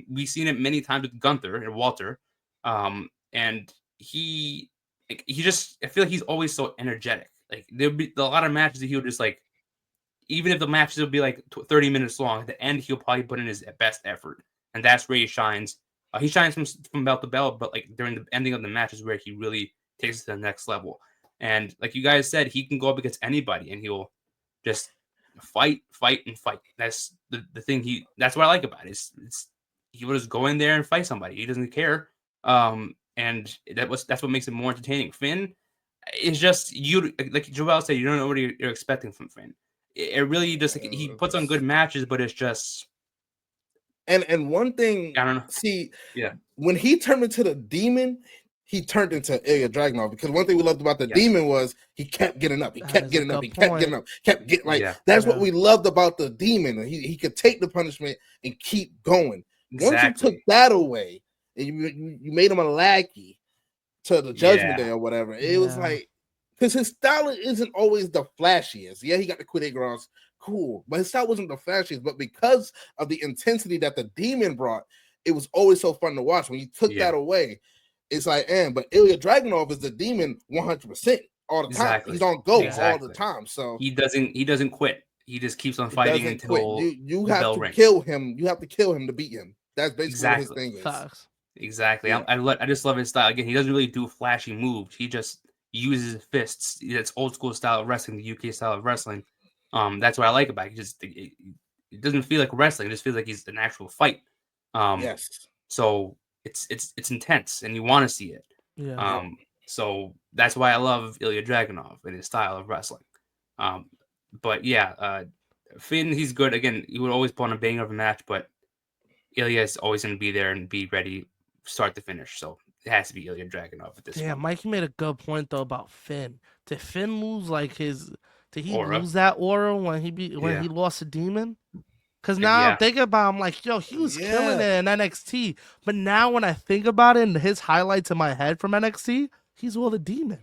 S1: We've seen it many times with Gunther and Walter. And he just, I feel like he's always so energetic. Like there'll be a lot of matches that he'll just like, even if the matches will be like 30 minutes long, at the end he'll probably put in his best effort, and that's where he shines. He shines from belt to belt, but like during the ending of the match is where he really takes it to the next level. And like you guys said, he can go up against anybody, and he'll just fight. That's the thing. That's what I like about it. He will just go in there and fight somebody. He doesn't care. And that's what makes it more entertaining. Finn is just like Joel said, you don't know what you're expecting from Finn. It really just he puts on good matches, but it's just
S3: and one thing
S1: I don't know.
S3: See, when he turned into the demon, he turned into Ilya Dragunov, because one thing we loved about the demon was he kept getting up, that's what we loved about the demon. He could take the punishment and keep going. Once you took that away, and you made him a lackey to the Judgment Day or whatever, it was like, because his style isn't always the flashiest. Yeah, he got the coup de grace, cool, but his style wasn't the flashiest. But because of the intensity that the demon brought, it was always so fun to watch. When you took that away, it's like, but Ilya Dragunov is the demon 100% all the time. He's on go all the time. So
S1: he doesn't quit. He just keeps on fighting until
S3: you have to kill him. You have to kill him to beat him. That's basically what his thing is.
S1: Exactly. Yeah. I just love his style. Again, he doesn't really do flashy moves. He just uses his fists. It's old school style of wrestling, the UK style of wrestling. That's what I like about it. It doesn't feel like wrestling. It just feels like he's an actual fight. So it's intense, and you want to see it. So that's why I love Ilya Dragunov and his style of wrestling. But Finn, he's good. Again, he would always put on a banger of a match, but Ilya is always going to be there and be ready, start to finish. So it has to be Ilya Dragunov at this point.
S2: Yeah, Mikey made a good point though about Finn. Did Finn lose did he lose that aura when he lost a demon? Because now I'm thinking about, I'm like, he was killing it in NXT. But now when I think about it and his highlights in my head from NXT, he's all the demon.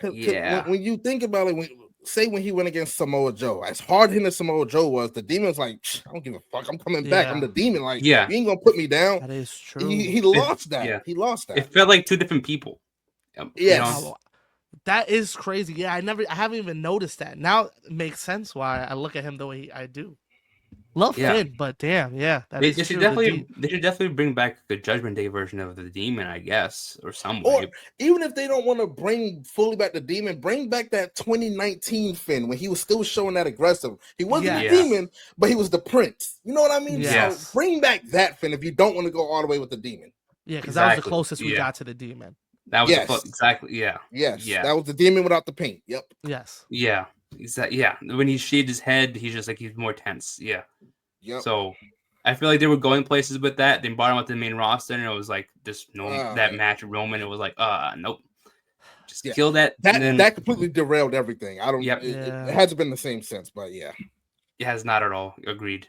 S3: When you think about it, say when he went against Samoa Joe, as hard hitting as Samoa Joe was, the Demon was like, I don't give a fuck. I'm coming back. I'm the Demon. Like, you ain't gonna put me down.
S2: That is true.
S3: He lost that.
S1: Yeah.
S3: He lost that.
S1: It felt like two different people.
S3: Yes.
S2: That is crazy. Yeah, I haven't even noticed that. Now it makes sense why I look at him the way I do. Love Finn, but damn, yeah,
S1: they should definitely bring back the Judgment Day version of the Demon, I guess, or some way.
S3: Or even if they don't want to bring fully back the Demon, bring back that 2019 Finn when he was still showing that aggressive. He wasn't the Demon, but he was the Prince. You know what I mean?
S2: Yes.
S3: So bring back that Finn if you don't want to go all the way with the Demon.
S2: Yeah, because that was the closest we got to the Demon.
S1: That was exactly. Yeah.
S3: Yes.
S1: Yeah.
S3: That was the Demon without the paint. Yep.
S2: Yes.
S1: Yeah. Exactly. Yeah. When he shaved his head, he's just like he's more tense. Yeah.
S3: Yep.
S1: So I feel like they were going places with that. They brought him up to the main roster, and it was like just that match with Roman. It was like, nope. Just kill that.
S3: That completely derailed everything. I don't.
S1: Yep.
S3: It hasn't been the same since, but yeah.
S1: It has not at all. Agreed.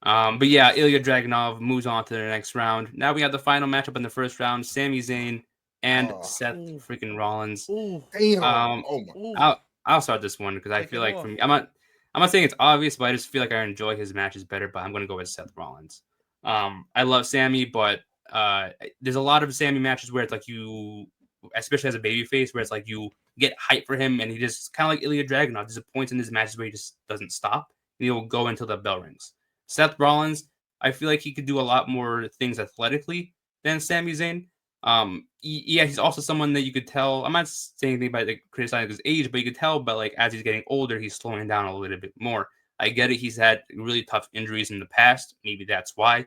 S1: But yeah, Ilya Dragunov moves on to the next round. Now we have the final matchup in the first round: Sami Zayn and Seth freaking Rollins.
S3: Damn.
S1: I'll start this one because I feel like for me, I'm not saying it's obvious, but I just feel like I enjoy his matches better. But I'm going to go with Seth Rollins. I love Sami, but there's a lot of Sami matches where it's like you, especially as a babyface, where it's like you get hype for him, and he just kind of like Ilya Dragunov. There's a point in his matches where he just doesn't stop. And he'll go until the bell rings. Seth Rollins, I feel like he could do a lot more things athletically than Sami Zayn. He's also someone that you could tell. I'm not saying anything about like criticizing his age, but you could tell. But like as he's getting older, he's slowing down a little bit more. I get it. He's had really tough injuries in the past. Maybe that's why.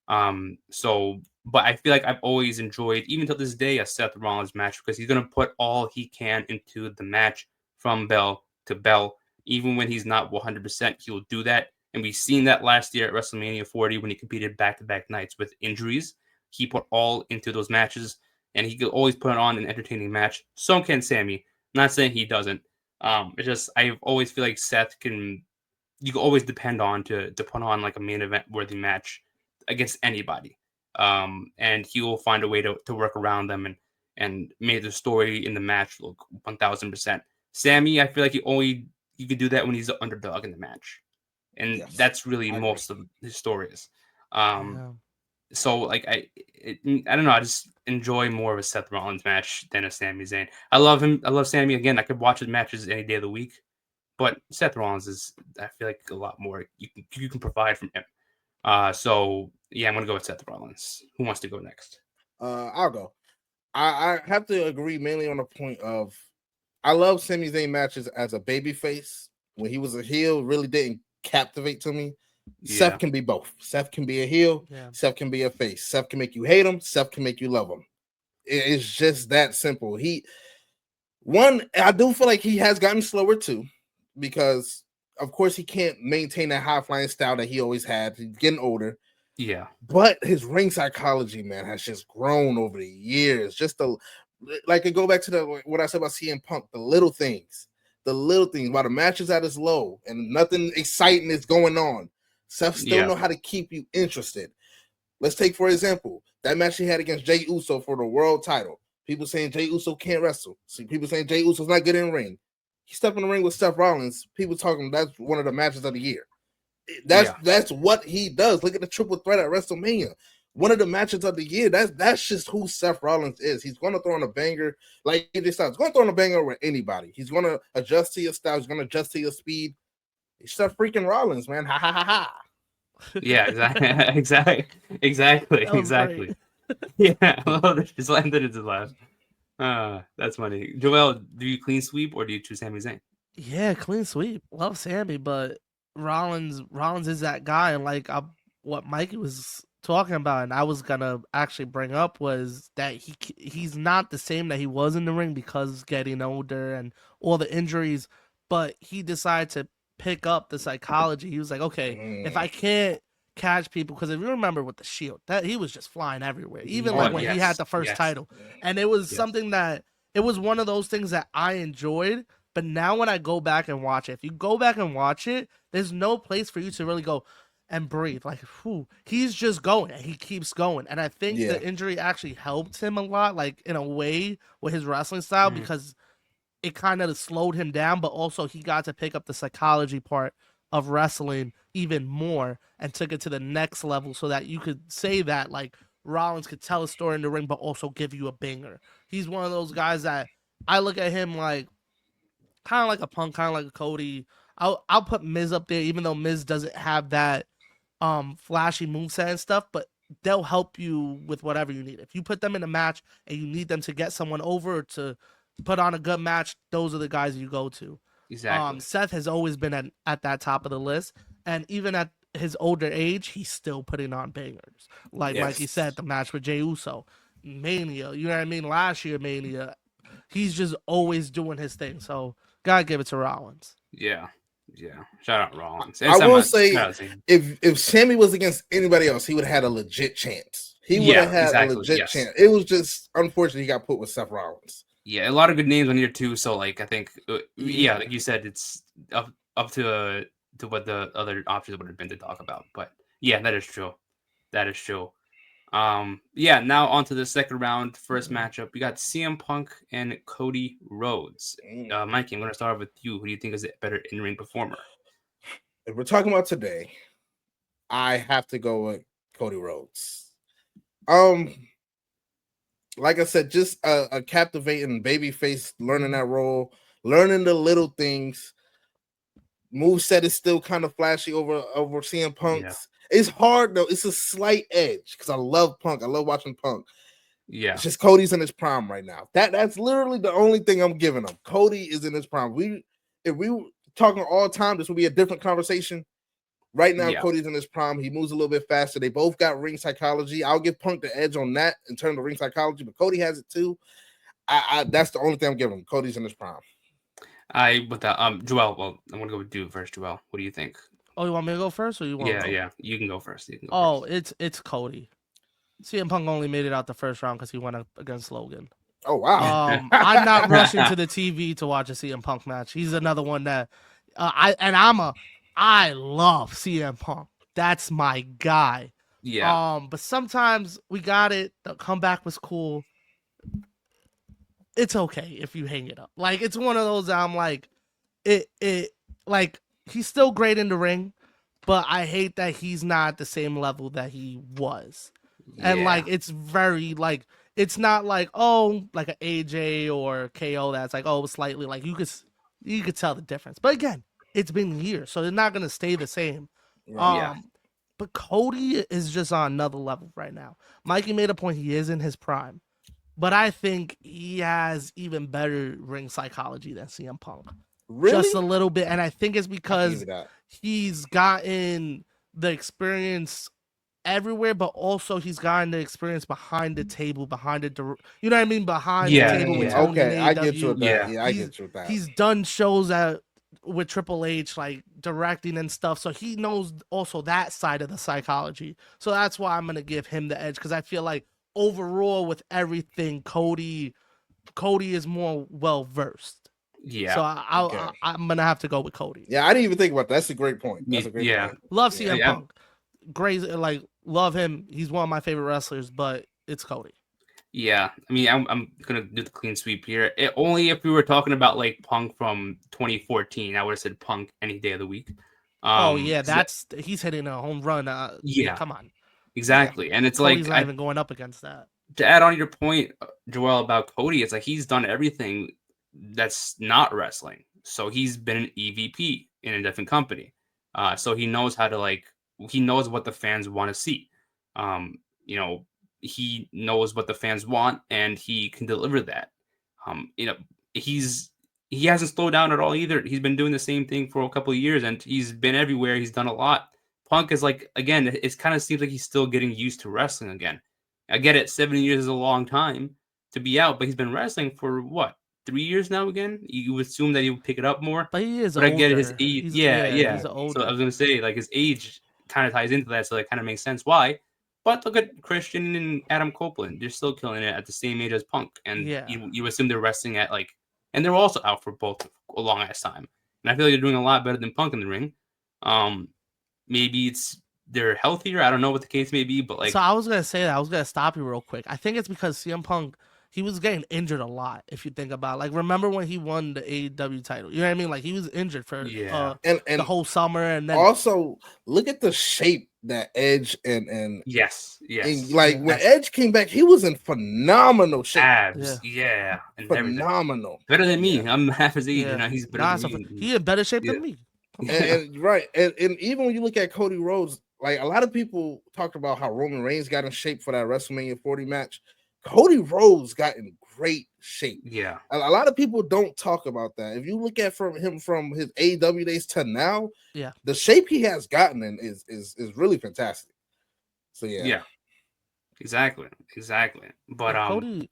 S1: But I feel like I've always enjoyed, even to this day, a Seth Rollins match because he's gonna put all he can into the match from bell to bell. Even when he's not 100%, he'll do that. And we've seen that last year at WrestleMania 40 when he competed back-to-back nights with injuries. He put all into those matches, and he could always put on an entertaining match. So can Sami. I'm not saying he doesn't. It's just I always feel like Seth you can always depend on to put on like a main event worthy match against anybody. And he will find a way to work around them and make the story in the match look 1000%. Sami, I feel like you could do that when he's the underdog in the match. And that's really most of his stories. So like I don't know. I just enjoy more of a Seth Rollins match than a Sami Zayn. I love him. I love Sami. Again, I could watch his matches any day of the week. But Seth Rollins is, I feel like, a lot more you can provide from him. So yeah, I'm gonna go with Seth Rollins. Who wants to go next?
S3: I'll go. I have to agree mainly on the point of I love Sami Zayn matches as a babyface. When he was a heel, really didn't captivate to me. Seth can be both. Seth can be a heel. Seth can be a face. Seth can make you hate him. Seth can make you love him. It's just that simple. I do feel like he has gotten slower too, because of course he can't maintain that high flying style that he always had. He's getting older. Yeah. But his ring psychology, man, has just grown over the years. Just I go back to what I said about CM Punk, the little things while the match is at its low and nothing exciting is going on. Seth still know how to keep you interested. Let's take, for example, that match he had against Jey Uso for the world title. People saying Jey Uso can't wrestle. See, people saying Jey Uso's not good in the ring. He stepped in the ring with Seth Rollins. People talking that's one of the matches of the year. That's what he does. Look at the triple threat at WrestleMania. One of the matches of the year. That's just who Seth Rollins is. He's going to throw in a banger like AJ Styles. He's going to throw in a banger with anybody. He's going to adjust to your style. He's going to adjust to your speed. He's Seth freaking Rollins, man. Ha ha ha ha.
S1: Yeah, exactly. Yeah, well, just landed into the last. That's funny. Joel, do you clean sweep or do you choose Sami Zayn?
S2: Yeah, clean sweep. Love Sami, but Rollins is that guy, and like what Mikey was talking about, and I was gonna actually bring up was that he's not the same that he was in the ring because getting older and all the injuries, but he decided to pick up the psychology. He was like, okay, if I can't catch people, because if you remember with the Shield, that he was just flying everywhere, even when he had the first title, and it was something that it was one of those things that I enjoyed. But now when I go back and watch it, if you go back and watch it, there's no place for you to really go and breathe. Like, whew, he's just going and he keeps going. And I think the injury actually helped him a lot, like in a way with his wrestling style, because it kind of slowed him down, but also he got to pick up the psychology part of wrestling even more and took it to the next level so that you could say that like Rollins could tell a story in the ring, but also give you a banger. He's one of those guys that I look at him like kind of like a Punk, kind of like a Cody. I'll put Miz up there, even though Miz doesn't have that flashy moveset and stuff, but they'll help you with whatever you need. If you put them in a match and you need them to get someone over or to put on a good match, those are the guys you go to.
S1: Exactly.
S2: Seth has always been at that top of the list, and even at his older age, he's still putting on bangers. Like Mikey said, the match with Jey Uso, Mania, you know what I mean? Last year, Mania, he's just always doing his thing. So gotta give it to Rollins.
S1: Yeah. Shout out Rollins.
S3: I will say, if Sammy was against anybody else, he would have had a legit chance. He would have had a legit chance. It was just unfortunate he got put with Seth Rollins.
S1: Yeah, a lot of good names on here too. So like, I think, like you said, it's up to what the other options would have been to talk about. But yeah, that is true. Now on to the second round, first matchup. We got CM Punk and Cody Rhodes. Mikey, I'm going to start with you. Who do you think is a better in-ring performer?
S3: If we're talking about today, I have to go with Cody Rhodes. Like I said, just a captivating babyface, learning that role, learning the little things. Moveset is still kind of flashy over CM Punk's. Yeah. It's hard though. It's a slight edge because I love Punk. I love watching Punk.
S1: Yeah,
S3: it's just Cody's in his prime right now. That's literally the only thing I'm giving him. Cody is in his prime. If we were talking all time, this would be a different conversation. Right now, Cody's in his prime. He moves a little bit faster. They both got ring psychology. I'll give Punk the edge on that in terms of ring psychology, but Cody has it too. That's the only thing I'm giving him. Cody's in his prime.
S1: Joel. Well, I'm gonna go with you first. Joel, what do you think?
S2: Oh, you want me to go first, or you want?
S1: Yeah. You can go first.
S2: It's Cody. CM Punk only made it out the first round because he went up against Logan.
S3: Oh wow!
S2: I'm not rushing to the TV to watch a CM Punk match. He's another one that I love CM Punk. That's my guy.
S1: Yeah.
S2: But sometimes we got it. The comeback was cool. It's okay if you hang it up. Like it's one of those that I'm like, like he's still great in the ring, but I hate that he's not at the same level that he was. Yeah. And like it's very like it's not like like an AJ or KO that's like slightly like you could tell the difference. But again, it's been years, so they're not gonna stay the same. But Cody is just on another level right now. Mikey made a point; he is in his prime, but I think he has even better ring psychology than CM Punk.
S3: Really?
S2: Just a little bit, and I think it's because he's gotten the experience everywhere, but also he's gotten the experience behind the table, behind the you know what I mean, behind the table with Tony.
S3: Okay, I get you with that. Yeah, I get you with that.
S2: He's done shows with Triple H, like directing and stuff, so he knows also that side of the psychology. So that's why I'm gonna give him the edge because I feel like overall with everything, Cody is more well versed.
S1: Yeah.
S2: So I'm gonna have to go with Cody.
S3: Yeah, I didn't even think about that. That's a great point. That's a great point.
S2: Love CM Punk. Great, like love him. He's one of my favorite wrestlers, but it's Cody.
S1: Yeah, I mean, I'm gonna do the clean sweep here. Only if we were talking about like Punk from 2014, I would have said Punk any day of the week.
S2: He's hitting a home run. Come on.
S1: Exactly, and it's
S2: Cody's not even going up against that.
S1: To add on your point, Joel, about Cody, it's like he's done everything that's not wrestling. So he's been an EVP in a different company. So he knows how to he knows what the fans want to see. He knows what the fans want and he can deliver that. He hasn't slowed down at all either. He's been doing the same thing for a couple of years and he's been everywhere. He's done a lot. Punk is again, it kind of seems like he's still getting used to wrestling again. I get it. 7 years is a long time to be out, but he's been wrestling for what? 3 years now again? You would assume that he would pick it up more.
S2: But he is older.
S1: I get his age. He's
S2: older.
S1: So I was going to say, his age kind of ties into that, so it kind of makes sense why. But look at Christian and Adam Copeland. They're still killing it at the same age as Punk. And you assume they're wrestling at, and they're also out for both a long-ass time. And I feel like they're doing a lot better than Punk in the ring. Maybe they're healthier. I don't know what the case may be, but
S2: So I was going to say that. I was going to stop you real quick. I think it's because CM Punk he was getting injured a lot. If you think about it. Like, remember when he won the AEW title? You know what I mean? Like, he was injured for
S3: and
S2: the whole summer, and then
S3: also look at the shape that Edge and
S1: yes,
S3: like when Edge came back, he was in phenomenal shape.
S1: Abs, and
S3: phenomenal,
S1: everything. Better than me. I'm half his age, and he's better than me.
S2: He in better shape than me.
S3: And right, and even when you look at Cody Rhodes, like a lot of people talked about how Roman Reigns got in shape for that WrestleMania 40 match. Cody Rhodes got in great shape.
S1: Yeah,
S3: a lot of people don't talk about that. If you look at from his AEW days to now, the shape he has gotten in is really fantastic. So yeah,
S1: exactly. But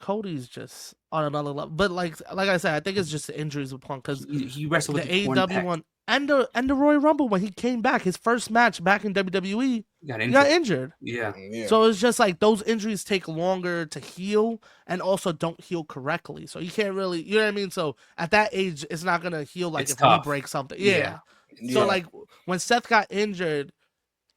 S2: Cody's just on another level. But like I said, I think it's just the injuries with Punk because
S1: he wrestled with
S2: the AEW one and the Royal Rumble when he came back, his first match back in WWE, he got injured.
S1: Yeah.
S2: So it's just like those injuries take longer to heal and also don't heal correctly. So you can't really, you know what I mean? So at that age, it's not gonna heal like if we break something. So like when Seth got injured,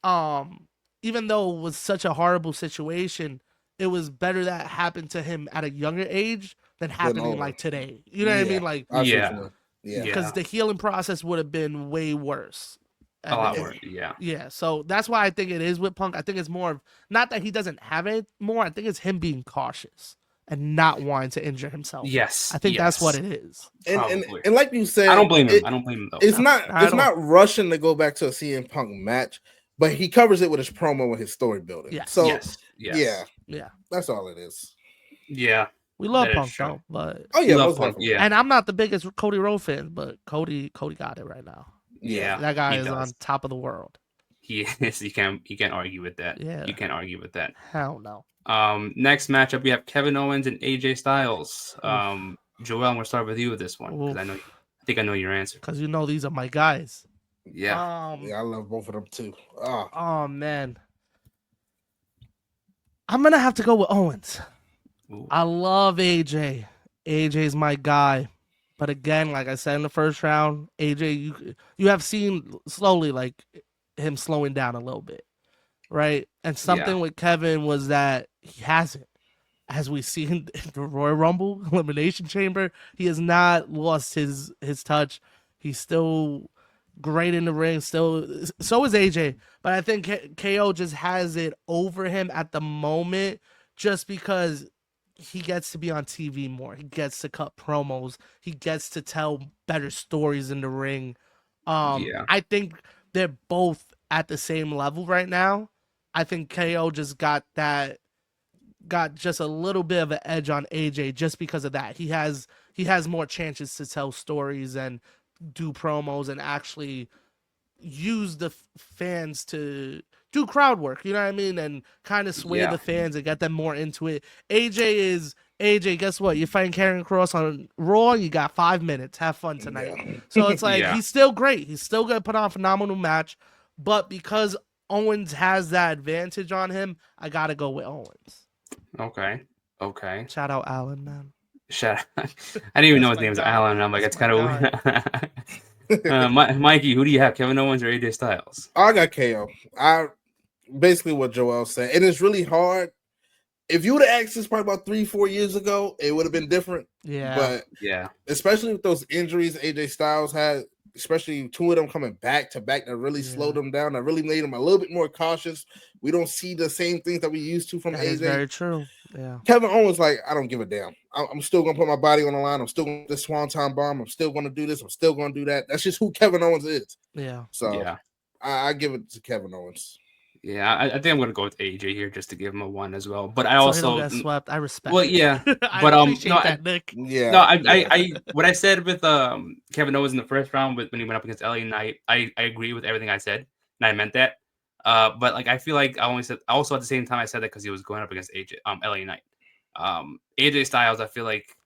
S2: even though it was such a horrible situation, it was better that happened to him at a younger age than happening like today. You know what I mean? Like because the healing process would have been way worse.
S1: A lot worse.
S2: Yeah. So that's why I think it is with Punk. I think it's more of not that he doesn't have it more. I think it's him being cautious and not wanting to injure himself.
S1: Yes.
S2: I think that's what it is.
S3: And like you said,
S1: I don't blame him. I don't blame him though.
S3: It's not rushing to go back to a CM Punk match, but he covers it with his promo and his story building.
S2: Yeah.
S3: So
S2: yeah.
S3: That's all it is.
S1: Yeah.
S2: We love Punk though, but
S3: we love Punk.
S1: Yeah.
S2: And I'm not the biggest Cody Rhodes fan, but Cody got it right now.
S1: Yeah.
S2: That guy is on top of the world.
S1: He is. You can't argue with that.
S2: Yeah.
S1: You can't argue with that.
S2: Hell no.
S1: Next matchup we have Kevin Owens and AJ Styles. Joel, I'm gonna start with you with this one because I think I know your answer.
S2: Because you know these are my guys.
S1: Yeah.
S3: I love both of them too.
S2: Oh man. I'm gonna have to go with Owens.
S1: Ooh.
S2: I love AJ. AJ's my guy. But again, like I said in the first round, AJ, you have seen slowly like him slowing down a little bit, right? And something with Kevin was that he hasn't, as we see in the Royal Rumble Elimination Chamber, he has not lost his touch. He's still great in the ring. So is AJ. But I think KO just has it over him at the moment, just because he gets to be on TV more. He gets to cut promos. He gets to tell better stories in the ring. I think they're both at the same level right now. I think KO just got just a little bit of an edge on AJ just because of that. He has more chances to tell stories and do promos and actually use the fans to do crowd work, you know what I mean, and kind of sway the fans and get them more into it. AJ, guess what? You're fighting Karrion Kross on Raw. You got 5 minutes. Have fun tonight. So it's like he's still great. He's still gonna put on a phenomenal match, but because Owens has that advantage on him, I gotta go with Owens.
S1: Okay.
S2: Shout out Alan, man.
S1: Shout out. I didn't even know his name's Alan. I'm like, it's kind of weird. Mikey, who do you have? Kevin Owens or AJ Styles?
S3: I got KO. Basically what Joel said, and it's really hard. If you would have asked this probably about 3-4 years ago, it would have been different. But especially with those injuries AJ Styles had, especially 2 of them coming back to back, that really slowed them down. That really made him a little bit more cautious. We don't see the same things that we used to from AJ.
S2: That's very true. Yeah.
S3: Kevin Owens, like, I don't give a damn. I'm still gonna put my body on the line. I'm still going to do the Swanton Bomb. I'm still going to do this. I'm still going to do that. That's just who Kevin Owens is.
S2: Yeah.
S3: So I give it to Kevin Owens.
S1: Yeah, I think I'm going to go with AJ here just to give him a 1 as well. But I also
S2: he don't get swept. I respect.
S1: Well, yeah,
S2: but appreciate that, Nick.
S3: Yeah.
S1: No, I what I said with Kevin Owens in the first round when he went up against LA Knight, I agree with everything I said, and I meant that. But like I feel like I also at the same time I said that because he was going up against LA Knight. AJ Styles, I feel like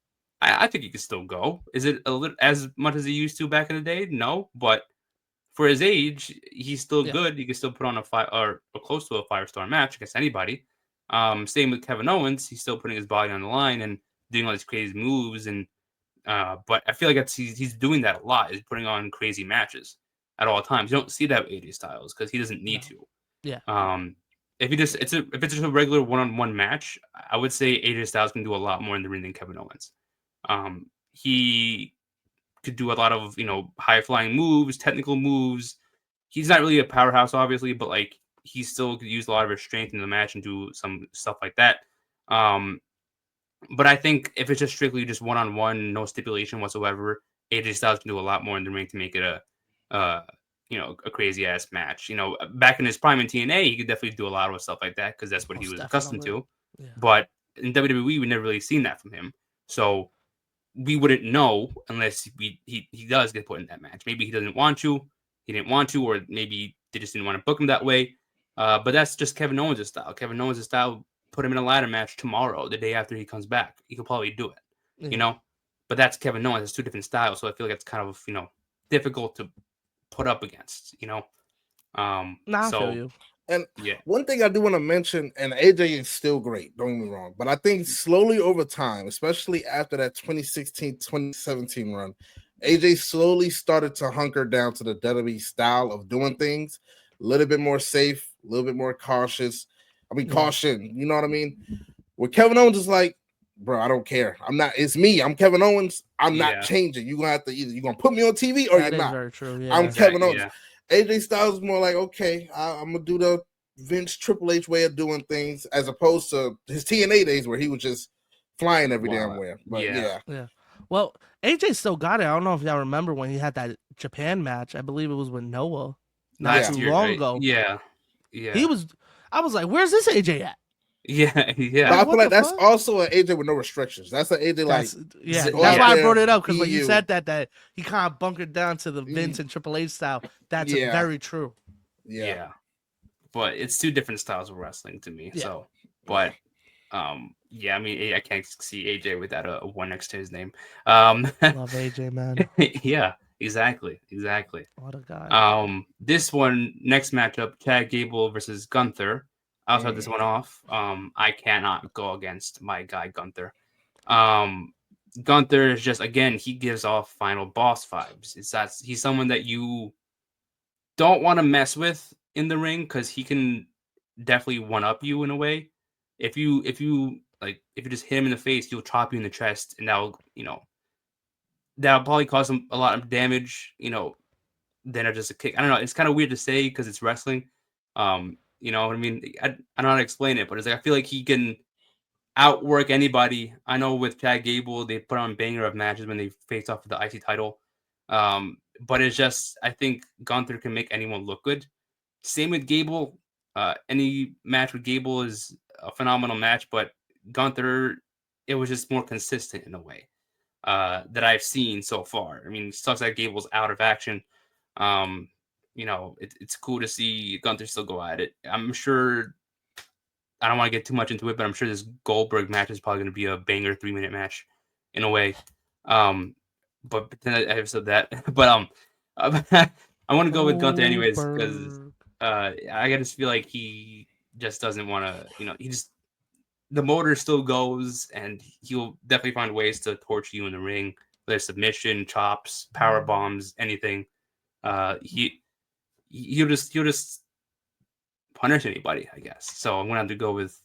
S1: I think he could still go. Is it a little as much as he used to back in the day? No, but for his age, he's still good. He can still put on a 5 or close to a 5-star match against anybody. Same with Kevin Owens. He's still putting his body on the line and doing all these crazy moves. And but I feel like he's doing that a lot. He's putting on crazy matches at all times. You don't see that with AJ Styles because he doesn't need to.
S2: Yeah.
S1: if it's just a regular one-on-one match, I would say AJ Styles can do a lot more in the ring than Kevin Owens. He could do a lot of high-flying moves, technical moves. He's not really a powerhouse, obviously, but like he still could use a lot of his strength in the match and do some stuff like that. But I think if it's just strictly just one-on-one, no stipulation whatsoever, AJ Styles can do a lot more in the ring to make it a crazy ass match. Back in his prime in TNA, he could definitely do a lot of stuff like that because that's what he was accustomed to.
S2: Yeah.
S1: But in WWE, we never really seen that from him, so we wouldn't know unless he does get put in that match. Maybe he doesn't want to, he didn't want to, or maybe they just didn't want to book him that way. But that's just Kevin Owens' style. Kevin Owens' style. Put him in a ladder match tomorrow, the day after he comes back. He could probably do it, But that's Kevin Owens. It's two different styles, so I feel like it's kind of difficult to put up against,
S2: I feel you.
S3: And
S1: yeah,
S3: one thing I do want to mention, and AJ is still great, don't get me wrong, but I think slowly over time, especially after that 2016-2017 run, AJ slowly started to hunker down to the WWE style of doing things, a little bit more safe, a little bit more cautious. Caution, you know what I mean? Where Kevin Owens is like, bro, I don't care. It's me. I'm Kevin Owens. I'm not changing. You're gonna have to you're gonna put me on TV or you're not.
S2: Very true. Yeah.
S3: I'm Kevin Owens. AJ Styles is more like, okay, I'm gonna do the Vince Triple H way of doing things, as opposed to his TNA days where he was just flying every damn where. But yeah.
S2: Well, AJ still got it. I don't know if y'all remember when he had that Japan match. I believe it was with Noah not too long ago.
S1: Yeah.
S2: I was like, where's this AJ at?
S1: Yeah.
S3: But I feel like that's also an AJ with no restrictions. That's an AJ
S2: that's why I brought it up, because when you said that he kind of bunkered down to the Vince and Triple H style. That's very true.
S3: Yeah.
S1: But it's two different styles of wrestling to me. Yeah. So, but I mean, I can't see AJ without a one next to his name.
S2: Love AJ, man.
S1: Yeah, exactly.
S2: What a guy.
S1: This one, next matchup, Chad Gable versus Gunther. I'll start this one off. I cannot go against my guy Gunther. Gunther is just, again, he gives off final boss vibes. He's someone that you don't want to mess with in the ring, because he can definitely one up you in a way. If you just hit him in the face, he'll chop you in the chest, and that'll probably cause him a lot of damage, than just a kick. I don't know. It's kind of weird to say because it's wrestling. You know what I mean? I don't know how to explain it, but it's like I feel like he can outwork anybody. I know with Chad Gable, they put on banger of matches when they face off with the IC title. But it's just, I think Gunther can make anyone look good. Same with Gable. Any match with Gable is a phenomenal match, but Gunther, it was just more consistent in a way that I've seen so far. I mean, it sucks that Gable's out of action. It's cool to see Gunther still go at it. I'm sure, I don't want to get too much into it, but I'm sure this Goldberg match is probably going to be a banger 3-minute match in a way. But then I have said that, but I want to go with Gunther anyways, because I just feel like he just doesn't want to, the motor still goes, and he'll definitely find ways to torture you in the ring, whether submission, chops, power bombs, anything. He'll just punish anybody, I guess. So I'm gonna have to go with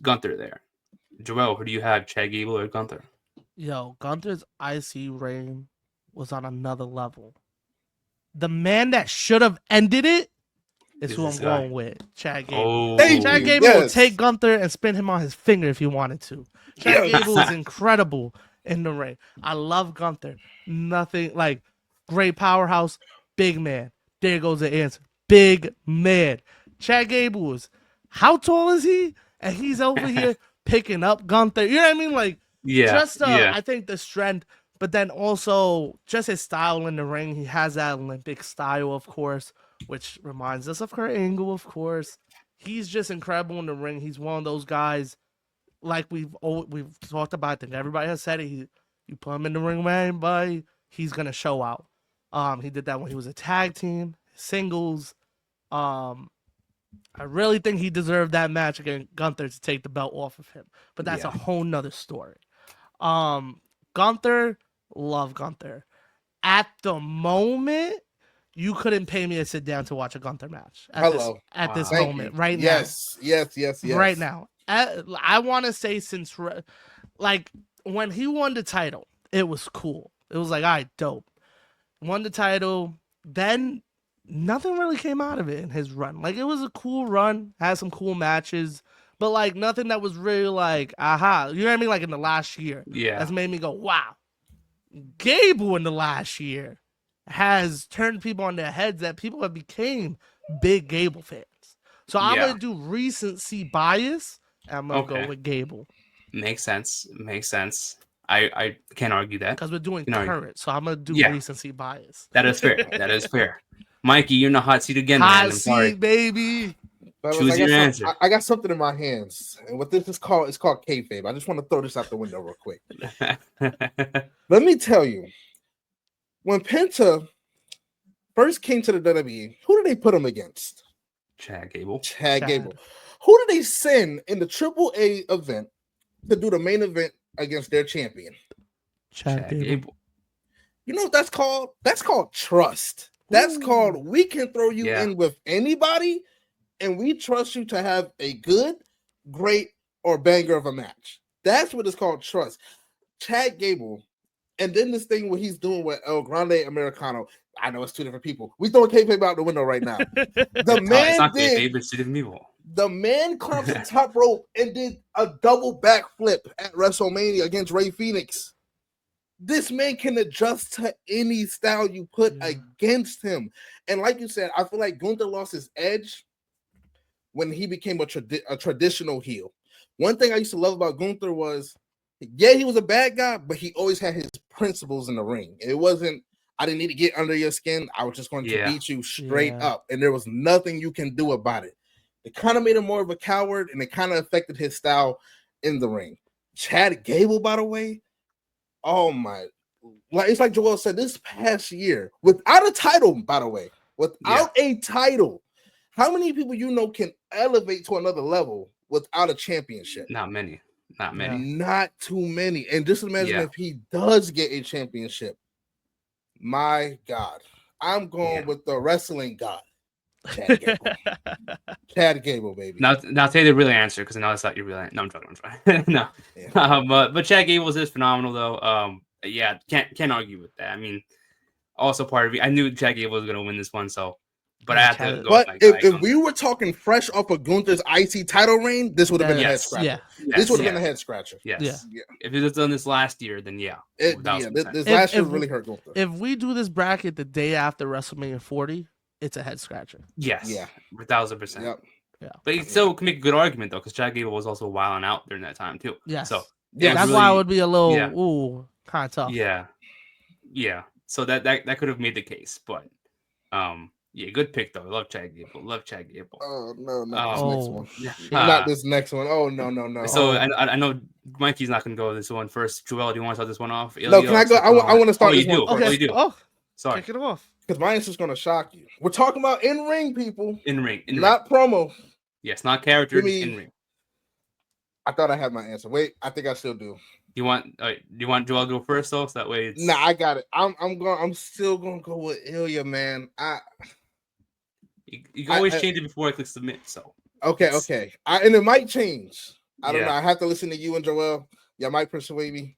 S1: Gunther there. Joel, who do you have, Chad Gable or Gunther?
S2: Yo, Gunther's IC reign was on another level. The man that should have ended it is who I'm going with, Chad Gable. Chad Gable will take Gunther and spin him on his finger if he wanted to. Chad Gable is incredible in the ring. I love Gunther. Nothing like great powerhouse, big man. There goes the answer. Big man. Chad Gable is, how tall is he? And he's over here picking up Gunther. You know what I mean? Like, I think the strength, but then also just his style in the ring. He has that Olympic style, of course, which reminds us of Kurt Angle, of course. He's just incredible in the ring. He's one of those guys, like we've talked about. I think everybody has said it. You put him in the ring with anybody, he's gonna show out. He did that when he was a tag team, singles. I really think he deserved that match against Gunther to take the belt off of him. But that's a whole nother story. Gunther, love Gunther. At the moment, you couldn't pay me to sit down to watch a Gunther match at
S3: Hello.
S2: this
S1: Wow.
S2: moment right
S3: Yes.
S2: now. Right now. I want to say since like when he won the title, it was cool. It was like, all right, dope. Won the title, then nothing really came out of it in his run. Like, it was a cool run, had some cool matches, but like nothing that was really like, aha. You know what I mean? Like in the last year.
S1: Yeah.
S2: That's made me go, wow. Gable in the last year has turned people on their heads that people have became big Gable fans. So I'm
S1: Yeah.
S2: gonna do recency bias, and I'm gonna
S1: Okay.
S2: go with Gable.
S1: Makes sense. I can't argue that.
S2: Because we're doing
S1: You know,
S2: current, so I'm gonna do
S1: Yeah.
S2: recency bias.
S1: That is fair. That is fair. Mikey, you're in the hot seat again, man.
S2: Hot
S1: I'm
S2: seat,
S1: sorry.
S2: baby.
S3: Fellas,
S1: Choose your answer.
S3: I got something in my hands, and what this is called, it's called kayfabe. I just want to throw this out the window real quick. Let me tell you, when Penta first came to the WWE, who did they put him against?
S1: Chad Gable.
S3: Chad Gable. Who did they send in the AAA event to do the main event against their champion?
S2: Chad Gable.
S3: You know what that's called? That's called trust. That's called we can throw you in with anybody, and we trust you to have a good, great, or banger of a match. That's what it's called, trust. Chad Gable, and then this thing what he's doing with El Grande Americano. I know it's two different people. We throwing kayfabe out the window right now. The man did. The man climbed the top rope and did a double backflip at WrestleMania against Rey Fenix. This man can adjust to any style you put against him. And like you said, I feel like Gunther lost his edge when he became a traditional heel. One thing I used to love about Gunther was, yeah, he was a bad guy, but he always had his principles in the ring. It wasn't, I didn't need to get under your skin. I was just going to beat you straight up. And there was nothing you can do about it. It kind of made him more of a coward, and it kind of affected his style in the ring. Chad Gable, by the way, oh my, like it's like Joel said, this past year, without a title, by the way, without a title, how many people you know can elevate to another level without a championship?
S1: Not many.
S3: Not too many. And just imagine if he does get a championship. My God, I'm going with the wrestling god, Chad Gable. Chad Gable, baby.
S1: Now tell you the real answer, because I know that's not your real answer. No, I'm joking. No. Yeah. But Chad Gable is phenomenal, though. Yeah, can't argue with that. I mean, also part of it, I knew Chad Gable was going to win this one, so. But I had to go.
S3: But if we were talking fresh off of Gunther's IC title reign, this would have been a head scratcher.
S2: Yeah.
S3: This would have been a head scratcher.
S1: Yes. Yeah. If it was done this last year, then
S3: this last year really hurt Gunther.
S2: If we do this bracket the day after WrestleMania 40, it's a head scratcher.
S1: Yes. Yeah. 1,000%.
S3: Yep.
S2: Yeah.
S1: But you still can make a good argument though, because Chad Gable was also wilding out during that time too.
S2: Yeah.
S1: So
S2: that's why it would be a little kind of tough.
S1: Yeah. Yeah. So that could have made the case, but yeah, good pick though. Love Chad Gable.
S3: Oh no, not this next one.
S1: Yeah.
S3: Not this next one. Oh no.
S1: So I know Mikey's not gonna go this one first. Joel, do you want to start this one off?
S3: No, can I go? I want to start.
S1: Oh,
S3: this
S1: you do.
S3: One
S1: okay. You do.
S2: Oh,
S1: sorry.
S2: kick it off.
S3: Because my answer is gonna shock you. We're talking about in ring people.
S1: In ring.
S3: Not promo.
S1: Yes, not character. In ring.
S3: I thought I had my answer. Wait, I think I still do.
S1: Do you want Joel to go first though? So that way it's...
S3: Nah, I got it. I'm still gonna go with Ilya, man.
S1: You can always change it before I click submit. So
S3: okay. And it might change. I don't know. I have to listen to you and Joel. Y'all might persuade me.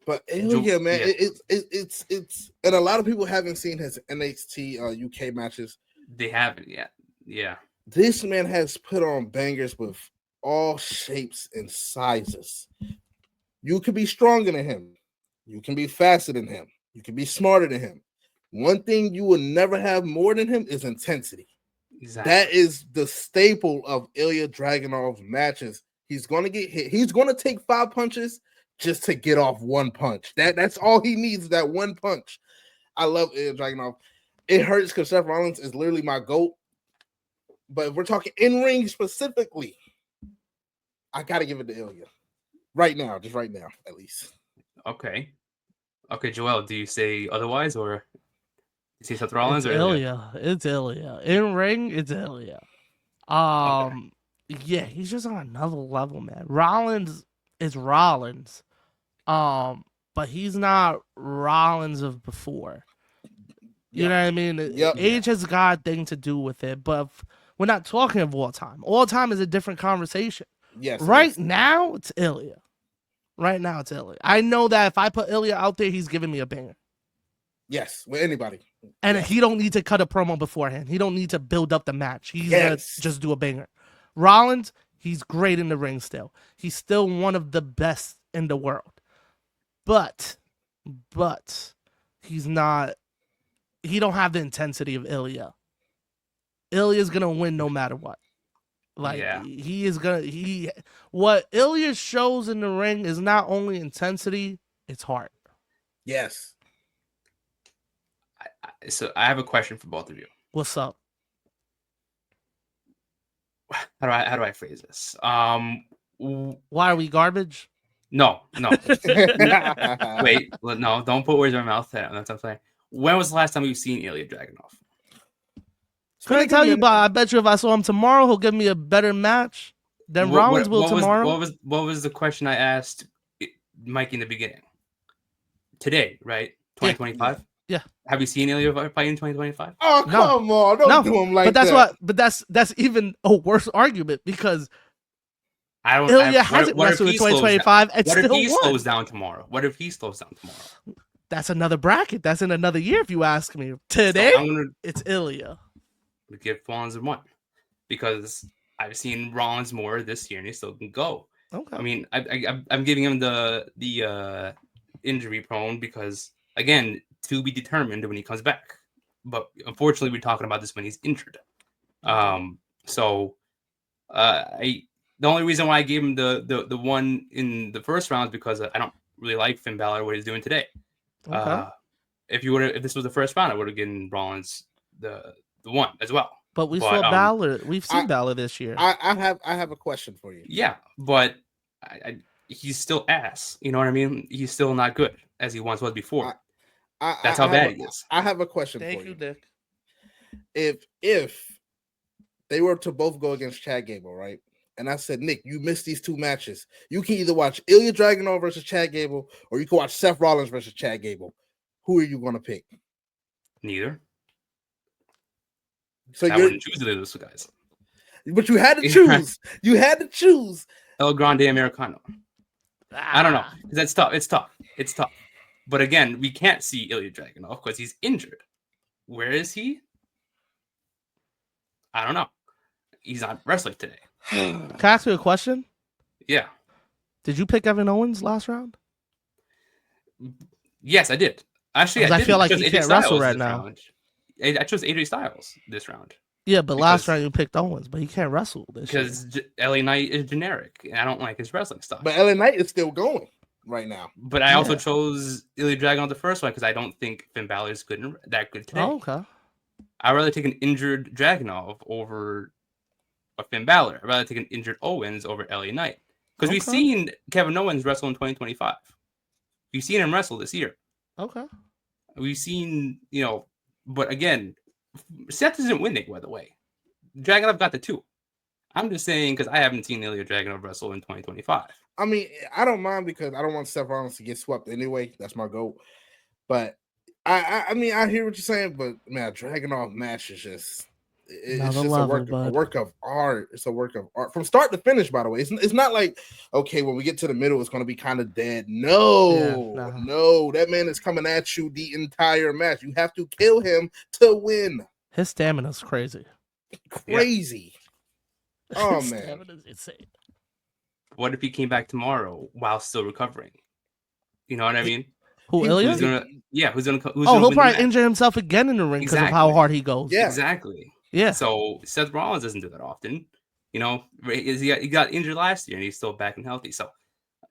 S3: But Ilya, man, it's and a lot of people haven't seen his NXT UK matches.
S1: They haven't yet. Yeah.
S3: This man has put on bangers with all shapes and sizes. You can be stronger than him. You can be faster than him. You can be smarter than him. One thing you will never have more than him is intensity. Exactly. That is the staple of Ilya Dragunov's matches. He's going to get hit. He's going to take 5 punches just to get off one punch. That's all he needs, that one punch. I love Ilya Dragunov. It hurts because Seth Rollins is literally my GOAT. But if we're talking in-ring specifically, I got to give it to Ilya. Right now, just right now, at least.
S1: Okay, Joel, do you say otherwise, or you say Seth Rollins?
S2: It's Ilya? It's Ilya. In ring, it's Ilya. Yeah, he's just on another level, man. Rollins is Rollins, but he's not Rollins of before. You know what I mean?
S3: Yep.
S2: Age has got a thing to do with it, but we're not talking of all time. All time is a different conversation.
S3: Yes.
S2: Right now, it's Ilya. Right now, it's Ilya. I know that if I put Ilya out there, he's giving me a banger.
S3: Yes, with anybody.
S2: And
S3: Yes.
S2: he don't need to cut a promo beforehand. He don't need to build up the match. He's
S3: Yes.
S2: gonna just do a banger. Rollins, he's great in the ring still. He's still one of the best in the world. But he's not. He don't have the intensity of Ilya. Ilya's gonna win no matter what. Like
S1: Yeah.
S2: he is gonna what Ilya shows in the ring is not only intensity, it's heart.
S3: Yes.
S1: So I have a question for both of you.
S2: What's up?
S1: How do I phrase this?
S2: Why are we garbage?
S1: No. Wait, no, don't put words in my mouth. That's what I'm saying. When was the last time you've seen Ilya Dragunov?
S2: Couldn't tell you, but I bet you if I saw him tomorrow, he'll give me a better match than Rollins will tomorrow.
S1: What was the question I asked Mike in the beginning? Today, right? 2025?
S2: Yeah.
S1: Have you seen Ilya fight in 2025?
S3: Oh, come on. Don't do him like
S2: but that's
S3: that.
S2: But that's even a worse argument because
S1: I don't.
S2: Ilya hasn't wrestled in 2025 and
S1: What
S2: still
S1: if he
S2: won.
S1: slows down tomorrow? What if he slows down tomorrow?
S2: That's another bracket. That's in another year, if you ask me. Today,
S1: So
S2: it's Ilya.
S1: give Rollins a 1 because I've seen Rollins more this year and he still can go.
S2: Okay.
S1: I mean, I'm giving him the injury prone because again, to be determined when he comes back. But unfortunately, we're talking about this when he's injured. The only reason why I gave him the 1 in the first round is because I don't really like Finn Balor what he's doing today.
S2: Okay.
S1: If this was the first round, I would have given Rollins the 1 as well.
S2: But we saw Balor. We've seen Balor this year.
S3: I have a question for you.
S1: Yeah, but he's still ass. You know what I mean? He's still not good as he once was before. That's how bad he is.
S3: I have a question
S2: Thank
S3: for
S2: you,
S3: you.
S2: Dick.
S3: If they were to both go against Chad Gable, right? And I said, Nick, you missed these 2 matches. You can either watch Ilya Dragunov versus Chad Gable, or you can watch Seth Rollins versus Chad Gable. Who are you going to pick?
S1: Neither.
S3: So
S1: I wouldn't choose either of those guys.
S3: But you had to choose. You had to choose.
S1: El Grande Americano. I don't know. That's tough. It's tough. But again, we can't see Ilya Dragunov because he's injured. Where is he? I don't know. He's not wrestling today.
S2: Can I ask you a question?
S1: Yeah.
S2: Did you pick Evan Owens last round?
S1: Yes, I did. Actually,
S2: I feel like he can't wrestle right now.
S1: I chose AJ Styles this round.
S2: Yeah, but last round you picked Owens, but he can't wrestle this year.
S1: Because LA Knight is generic, and I don't like his wrestling style.
S3: But LA Knight is still going right now.
S1: But I also chose Ilya Dragunov the first one because I don't think Finn Balor is that good today.
S2: Oh, okay.
S1: I'd rather take an injured Dragunov over a Finn Balor. I'd rather take an injured Owens over LA Knight. Because we've seen Kevin Owens wrestle in 2025. We've seen him wrestle this year.
S2: Okay.
S1: We've seen, but again, Seth isn't winning, by the way. Dragunov got the 2. I'm just saying because I haven't seen Ilya Dragunov wrestle in 2025.
S3: I mean, I don't mind because I don't want Seth Rollins to get swept anyway. That's my goal. But I mean, I hear what you're saying, but man, Dragunov match is just it's just a work of art. It's a work of art from start to finish. By the way, it's not like okay, when we get to the middle, it's going to be kind of dead. No, that man is coming at you the entire match. You have to kill him to win.
S2: His stamina's crazy.
S3: Crazy. Yeah. Oh man,
S2: stamina's insane.
S1: What if he came back tomorrow while still recovering? You know what I mean?
S2: Who, Ilya?
S1: Who's gonna
S2: he'll probably injure himself again in the ring because of how hard he goes.
S3: Yeah,
S1: exactly.
S2: Yeah.
S1: So Seth Rollins doesn't do that often. He got injured last year and he's still back and healthy. So,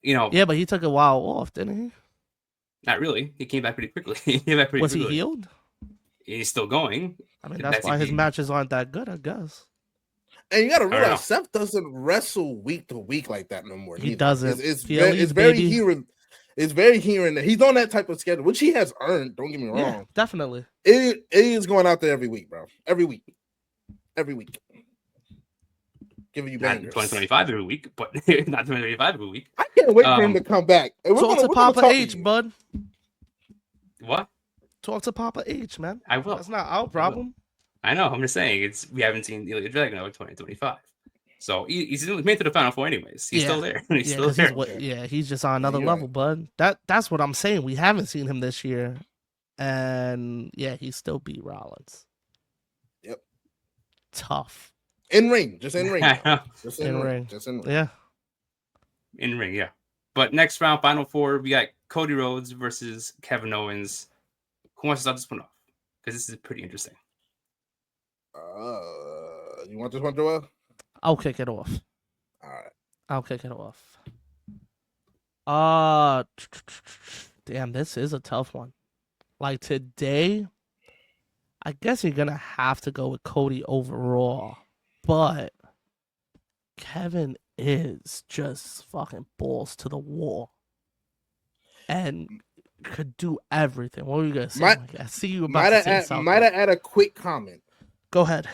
S2: Yeah, but he took a while off, didn't he?
S1: Not really. He came back pretty quickly.
S2: Was he healed?
S1: He's still going.
S2: I mean, that's why his matches aren't that good, I guess.
S3: And you got to realize Seth doesn't wrestle week to week like that no more.
S2: He doesn't.
S3: It's very here. It's very here and there. He's on that type of schedule, which he has earned. Don't get me wrong.
S2: Yeah, definitely.
S3: It is going out there every week, bro. Every week. Giving you bangers.
S1: Not 2025 every week, but not 2025 every week.
S3: I can't wait for him to come back.
S2: Talk to Papa H, bud.
S1: What?
S2: talk to Papa H, man.
S1: I will.
S2: That's not our problem.
S1: I know. I'm just saying we haven't seen Ilya Dragunov in 2025. So he's made to the Final Four anyways. He's still there. He's still there.
S2: He's just on another level, bud. That's what I'm saying. We haven't seen him this year, and he still beat Rollins.
S3: Yep.
S2: Tough.
S3: In ring, just in ring.
S2: Just in ring.
S3: Yeah.
S1: In ring, yeah. But next round, Final Four, we got Cody Rhodes versus Kevin Owens. Who wants to start this one off? Because this is pretty interesting.
S3: You want this one, Joel?
S2: I'll kick it off.
S3: All right.
S2: I'll kick it off. Damn, this is a tough one. Like today, I guess you're gonna have to go with Cody overall, but Kevin is just fucking balls to the wall and could do everything. What were you gonna say? I see you about to say something.
S3: Might I add a quick comment?
S2: Go ahead.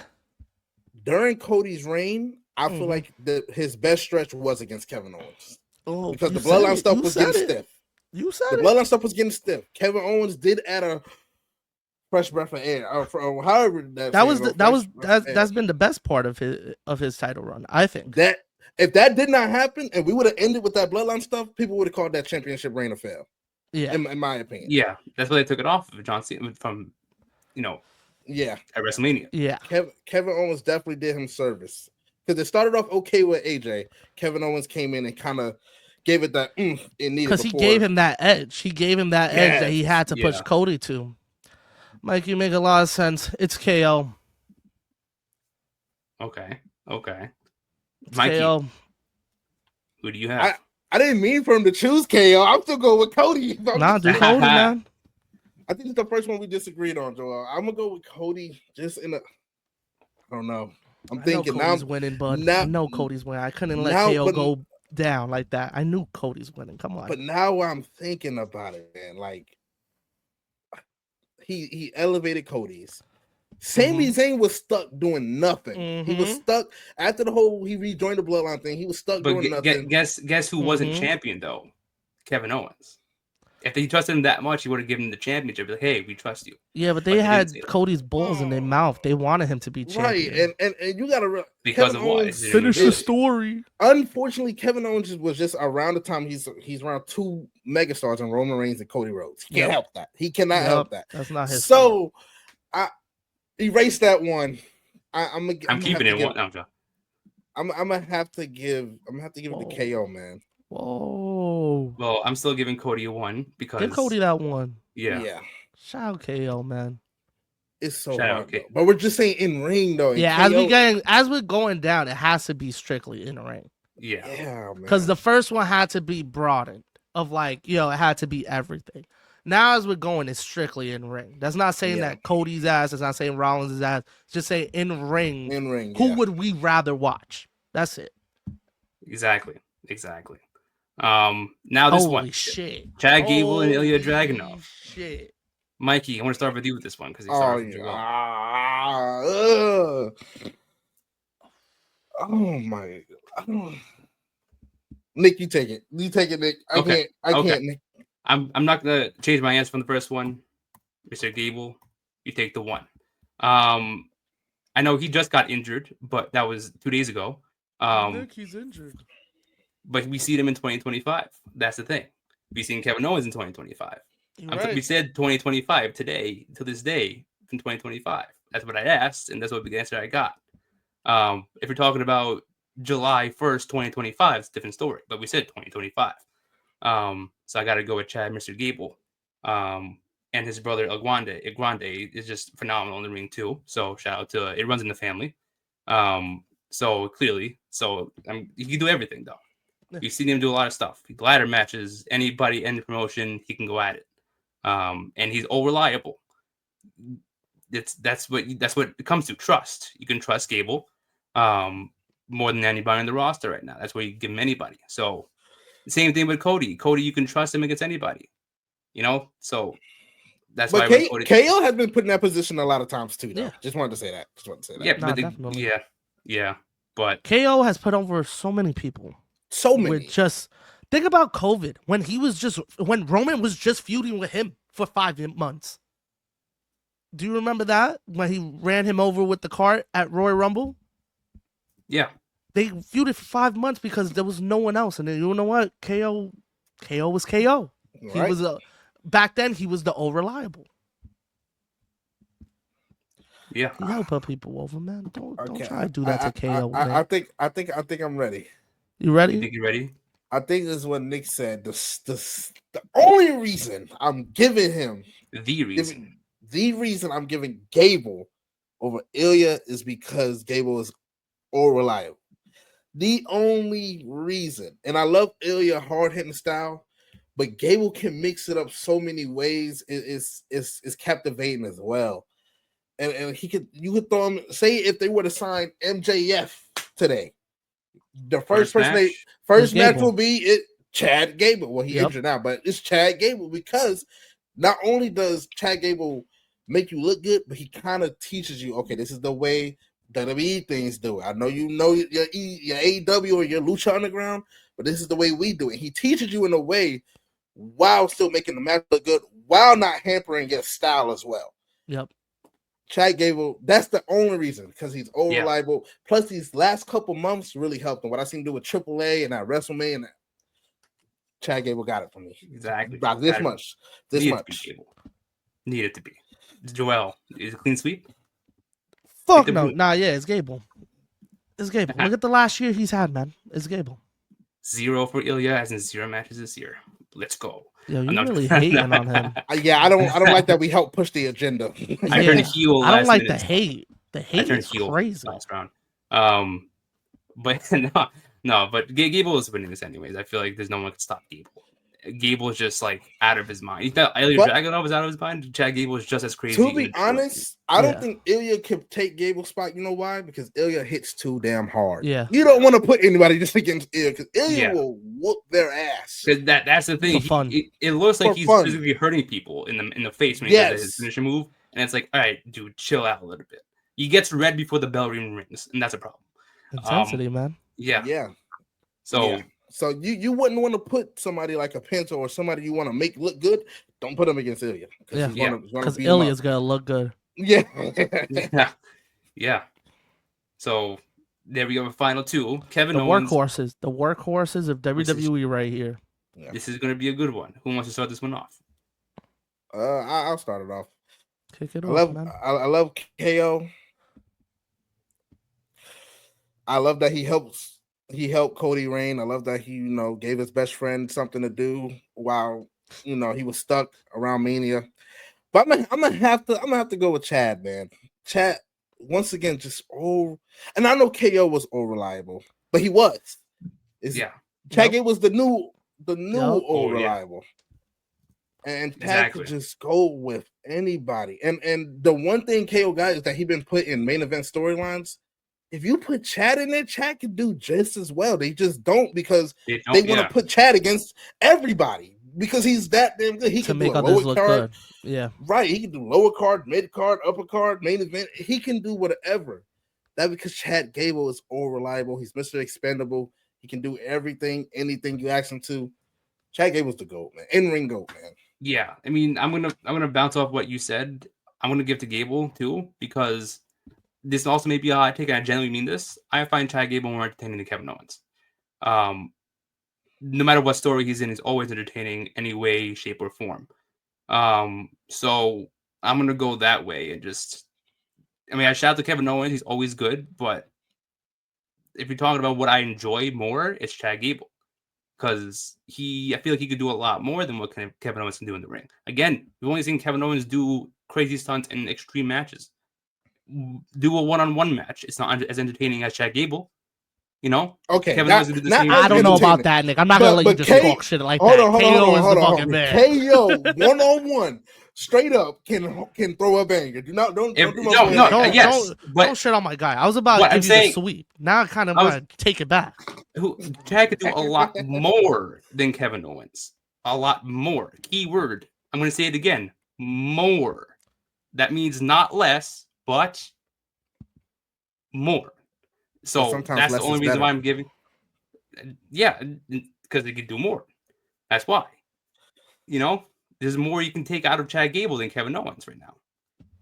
S3: During Cody's reign, I feel like his best stretch was against Kevin Owens.
S2: Oh,
S3: because the bloodline stuff was getting stiff.
S2: You said
S3: the bloodline stuff was getting stiff. Kevin Owens did add a fresh breath of air, or however
S2: that's been the best part of his title run. I think
S3: that if that did not happen and we would have ended with that bloodline stuff, people would have called that championship reign a fail.
S2: Yeah,
S3: in my opinion.
S1: Yeah, that's why they took it off of John Cena from,
S3: at
S1: WrestleMania.
S2: Yeah,
S3: Kevin Owens definitely did him service because it started off okay with AJ. Kevin Owens came in and kind of gave it that it needed
S2: because he gave him that edge. He gave him that edge that he had to push Cody to. Mike, you make a lot of sense. It's KO.
S1: Okay.
S2: It's
S1: Mikey,
S2: KO.
S1: who do you have?
S3: I didn't mean for him to choose KO. I'm still going with Cody.
S2: Nah, do Cody, man.
S3: I think it's the first one we disagreed on, Joel. I'm gonna go with Cody. Just I don't know. I'm thinking
S2: Cody's winning, bud. I know Cody's winning. I couldn't let KO go down like that. I knew Cody's winning. Come on.
S3: But now I'm thinking about it, man. Like he elevated Cody's. Sami Zayn was stuck doing nothing. He was stuck after he rejoined the bloodline thing. He was stuck doing nothing.
S1: Guess who wasn't champion though? Kevin Owens. If he trusted him that much, he would have given him the championship. Like, hey, we trust you.
S2: Yeah, but they had Cody's balls in their mouth. They wanted him to be champion.
S3: Right, and you gotta
S1: because
S3: Kevin
S1: of what?
S3: Owens,
S2: finish the story.
S3: Unfortunately, Kevin Owens was just around the time he's around two megastars in Roman Reigns and Cody Rhodes. He can't help that. He cannot help that.
S2: That's not his.
S3: So I erase that one. I'm
S1: keeping it one.
S3: I'm gonna have to give it to KO, man.
S2: Whoa.
S1: Well, I'm still giving Cody a 1 because
S2: give Cody that 1.
S1: Yeah.
S2: Shout out KO, man.
S3: It's so hard, but we're just saying in ring though.
S2: Yeah, KO, as we're going down, it has to be strictly in ring.
S1: Yeah,
S3: man.
S2: Because the first one had to be broadened of it had to be everything. Now as we're going, it's strictly in ring. That's not saying that Cody's ass. It's not saying Rollins' ass. It's just saying in ring.
S3: In ring.
S2: Who would we rather watch? That's it.
S1: Exactly. Now this one.
S2: Shit.
S1: Chad Gable and Ilya Dragunov.
S2: Shit.
S1: Mikey, I want to start with you with this one because
S3: oh my! Nick, you take it. Nick. I can't. Nick.
S1: I'm not gonna change my answer from the first one, Mr. Gable. You take the 1. I know he just got injured, but that was 2 days ago.
S2: Nick, he's injured.
S1: But we see them in 2025. That's the thing. We've seen Kevin Owens in 2025. We said 2025 today, to this day, in 2025. That's what I asked, and that's what the answer I got. If you're talking about July 1st, 2025, it's a different story. But we said 2025. So I got to go with Chad, Mr. Gable. And his brother, Grande is just phenomenal in the ring, too. So shout out to it runs in the family. So clearly, he can do everything, though. You've seen him do a lot of stuff. Ladder matches, anybody, any promotion, he can go at it. And he's all reliable. That's what it comes to, trust. You can trust Gable more than anybody on the roster right now. That's where you give him anybody. So the same thing with Cody. Cody, you can trust him against anybody. So that's why
S3: KO has been put in that position a lot of times too. Though.
S2: Yeah.
S3: Just wanted to say that.
S1: Yeah. But
S2: KO has put over so many people.
S3: So many.
S2: Think about COVID when Roman was just feuding with him for 5 months. Do you remember that when he ran him over with the cart at Royal Rumble?
S1: Yeah.
S2: They feuded for 5 months because there was no one else, and then you know what? KO was KO. He
S3: Right.
S2: was back then. He was the old reliable.
S1: Yeah.
S2: He helped put people over, man. Don't
S3: Okay.
S2: try to do that to KO.
S3: I think I'm ready.
S2: You ready?
S1: You think you're ready?
S3: I think this is what Nick said. The only reason I'm giving him
S1: The reason.
S3: the reason I'm giving Gable over Ilya is because Gable is all reliable. The only reason, and I love Ilya hard hitting style, but Gable can mix it up so many ways. It's captivating as well. And you could throw him. Say if they were to sign MJF today, the first match will be Chad Gable. Well, he injured now, but it's Chad Gable because not only does Chad Gable make you look good, but he kind of teaches you, okay, this is the way WWE things do it. I know you know your AEW or your Lucha Underground, but this is the way we do it. He teaches you in a way while still making the match look good, while not hampering your style as well.
S2: Yep.
S3: Chad Gable, that's the only reason, because he's all reliable. Plus, these last couple months really helped him. What I seen him do with AAA and that WrestleMania, and Chad Gable got it for me.
S1: Exactly.
S3: About this much.
S1: Needed to be. Joel, is it clean sweep?
S2: Fuck no. Nah, yeah, it's Gable. It's Gable. Look at the last year he's had, man. It's Gable.
S1: 0 for Ilya, as in 0 matches this year. Let's go.
S2: Yo, you really hating on him.
S3: Yeah, I don't like that we help push the agenda.
S1: I turned heel.
S2: I don't like the hate. The hate is crazy.
S1: Last round. But no, but Gable is winning this anyways. I feel like there's no one can stop Gable. Gable is just like out of his mind. You thought Ilya Dragunov was out of his mind. Chad Gable is just as crazy.
S3: To be honest, I don't think Ilya could take Gable's spot. You know why? Because Ilya hits too damn hard.
S2: Yeah,
S3: you don't want to put anybody just against Ilya because Ilya will whoop their ass.
S1: That's the thing. It looks like he's physically hurting people in the face when he does his finisher move, and it's like, all right, dude, chill out a little bit. He gets red before the bell rings, and that's a problem.
S2: Intensity, man.
S3: Yeah. So you wouldn't want to put somebody like a Penta or somebody you want to make look good. Don't put him against Ilya.
S2: Because Ilya's gonna look good.
S3: Yeah.
S1: So there we go. Final two. Kevin Owens.
S2: The workhorses of WWE right here.
S1: Yeah. This is gonna be a good one. Who wants to start this one off?
S3: I'll start it off.
S2: Kick it off, man.
S3: I love KO. I love that he helped Cody Rayne. I love that he, gave his best friend something to do while, he was stuck around Mania. But I'm gonna have to go with Chad, man. Chad, once again, and I know KO was all reliable, but he was. Chad Gable was the new all reliable. And Chad could just go with anybody. And the one thing KO got is that he's been put in main event storylines. If you put Chad in there, Chad could do just as well. They just don't because they want to put Chad against everybody because he's that damn good. He can do a lower card.
S2: Yeah.
S3: Right. He can do lower card, mid card, upper card, main event. He can do whatever. That's because Chad Gable is all reliable. He's Mr. Expendable. He can do everything, anything you ask him to. Chad Gable's the GOAT, man. In-ring GOAT, man.
S1: Yeah. I mean, I'm gonna bounce off what you said. I'm gonna give to Gable too, because this also may be a hot take, and I genuinely mean this. I find Chad Gable more entertaining than Kevin Owens. No matter what story he's in, he's always entertaining any way, shape, or form. So I'm going to go that way and I shout out to Kevin Owens. He's always good, but if you're talking about what I enjoy more, it's Chad Gable. Because I feel like he could do a lot more than what Kevin Owens can do in the ring. Again, we've only seen Kevin Owens do crazy stunts in extreme matches. Do a one-on-one match. It's not as entertaining as Chad Gable.
S3: Okay.
S2: I don't know about that, Nick. I'm not gonna let you just talk shit like that. KO is the fucking man.
S3: KO 1-on-1 straight up can throw a banger. Don't
S2: shit on my guy. I was about to give you the sweep. Now I kind of want to take it back.
S1: Chad could do a lot more than Kevin Owens. A lot more. Key word. I'm going to say it again. More. That means not less, but more. So that's the only reason why I'm giving. Yeah, because they could do more. That's why. There's more you can take out of Chad Gable than Kevin Owens right now.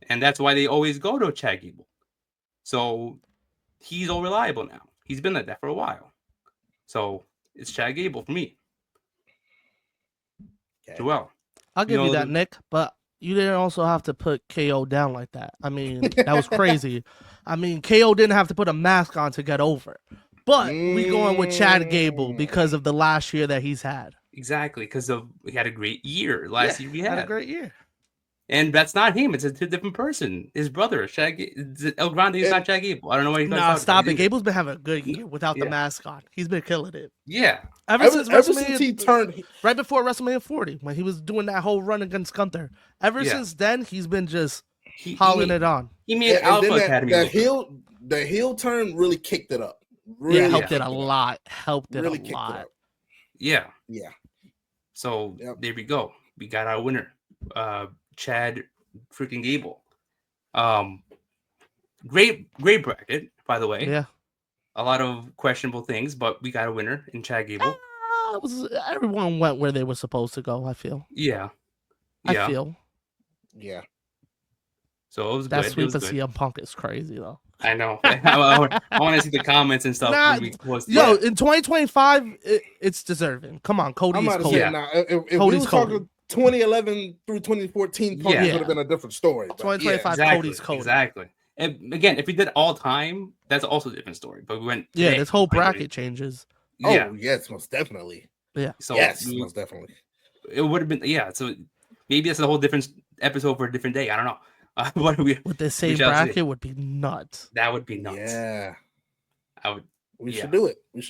S1: And that's why they always go to Chad Gable. So he's all reliable now. He's been like that for a while. So it's Chad Gable for me.
S3: Okay.
S1: Joel.
S2: I'll give you that,
S1: the-
S2: Nick, but you didn't also have to put KO down like that. I mean, that was crazy. I mean, KO didn't have to put a mask on to get over. But we going with Chad Gable because of the last year that he's had.
S1: Exactly, because he had a great year last year. We
S2: Had a great year.
S1: and that's not him. It's a different person. His brother, El Grande, is not Chad Gable. I don't know why you guys.
S2: Nah, stop it. Gable's been having a good year without the mask on. He's been killing it.
S1: Yeah.
S2: Ever since
S3: he turned
S2: right before WrestleMania 40, when he was doing that whole run against Gunther. Since then, he's been just hauling it on.
S1: He made Alpha Academy.
S3: The heel turn really kicked it up. Really
S2: helped it a lot. Helped it a lot.
S1: Yeah.
S3: Yeah.
S1: So there we go. We got our winner, Chad freaking Gable. Great bracket, by the way.
S2: Yeah.
S1: A lot of questionable things, but we got a winner in Chad Gable.
S2: Everyone went where they were supposed to go, I feel.
S1: Yeah.
S2: I feel.
S3: Yeah.
S1: So it was
S2: that
S1: good.
S2: sweep of CM Punk is crazy, though.
S1: I know. I want to see the comments and stuff.
S2: In 2025, it's deserving. Come on, Cody's Cody.
S3: If we was talking 2011 through 2014, Punk would have been a different story.
S2: 2025, Cody's Cody.
S1: Exactly. And again, if we did all time, that's also a different story. But we went.
S2: Yeah, this whole bracket changes.
S1: Yeah.
S3: Oh, yes, most definitely.
S2: Yeah.
S1: So
S3: yes, most definitely.
S1: It would have been, So maybe it's a whole different episode for a different day. I don't know.
S2: With the same bracket would be nuts.
S1: That would be nuts.
S3: Yeah. We should do it. We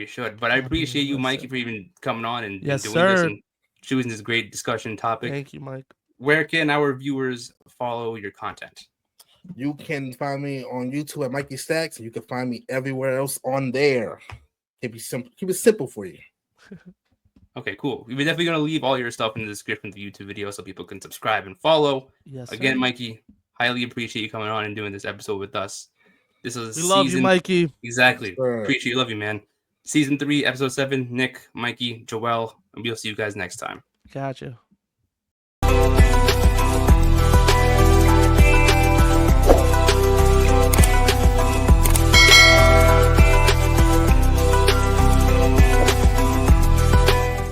S3: should. But I appreciate you, Mikey, for even coming on and doing this and choosing this great discussion topic.
S2: Thank you, Mike.
S1: Where can our viewers follow your content?
S3: You can find me on YouTube at MikeyStaxx, and you can find me everywhere else on there. Keep it simple for you.
S1: Okay, cool. We're definitely going to leave all your stuff in the description of the YouTube video so people can subscribe and follow.
S2: Yes.
S1: Again, Mikey, highly appreciate you coming on and doing this episode with us. We
S2: love you, Mikey.
S1: Exactly. Appreciate you. Love you, man. Season 3, episode 7. Nick, Mikey, Joel, and we'll see you guys next time.
S2: Gotcha.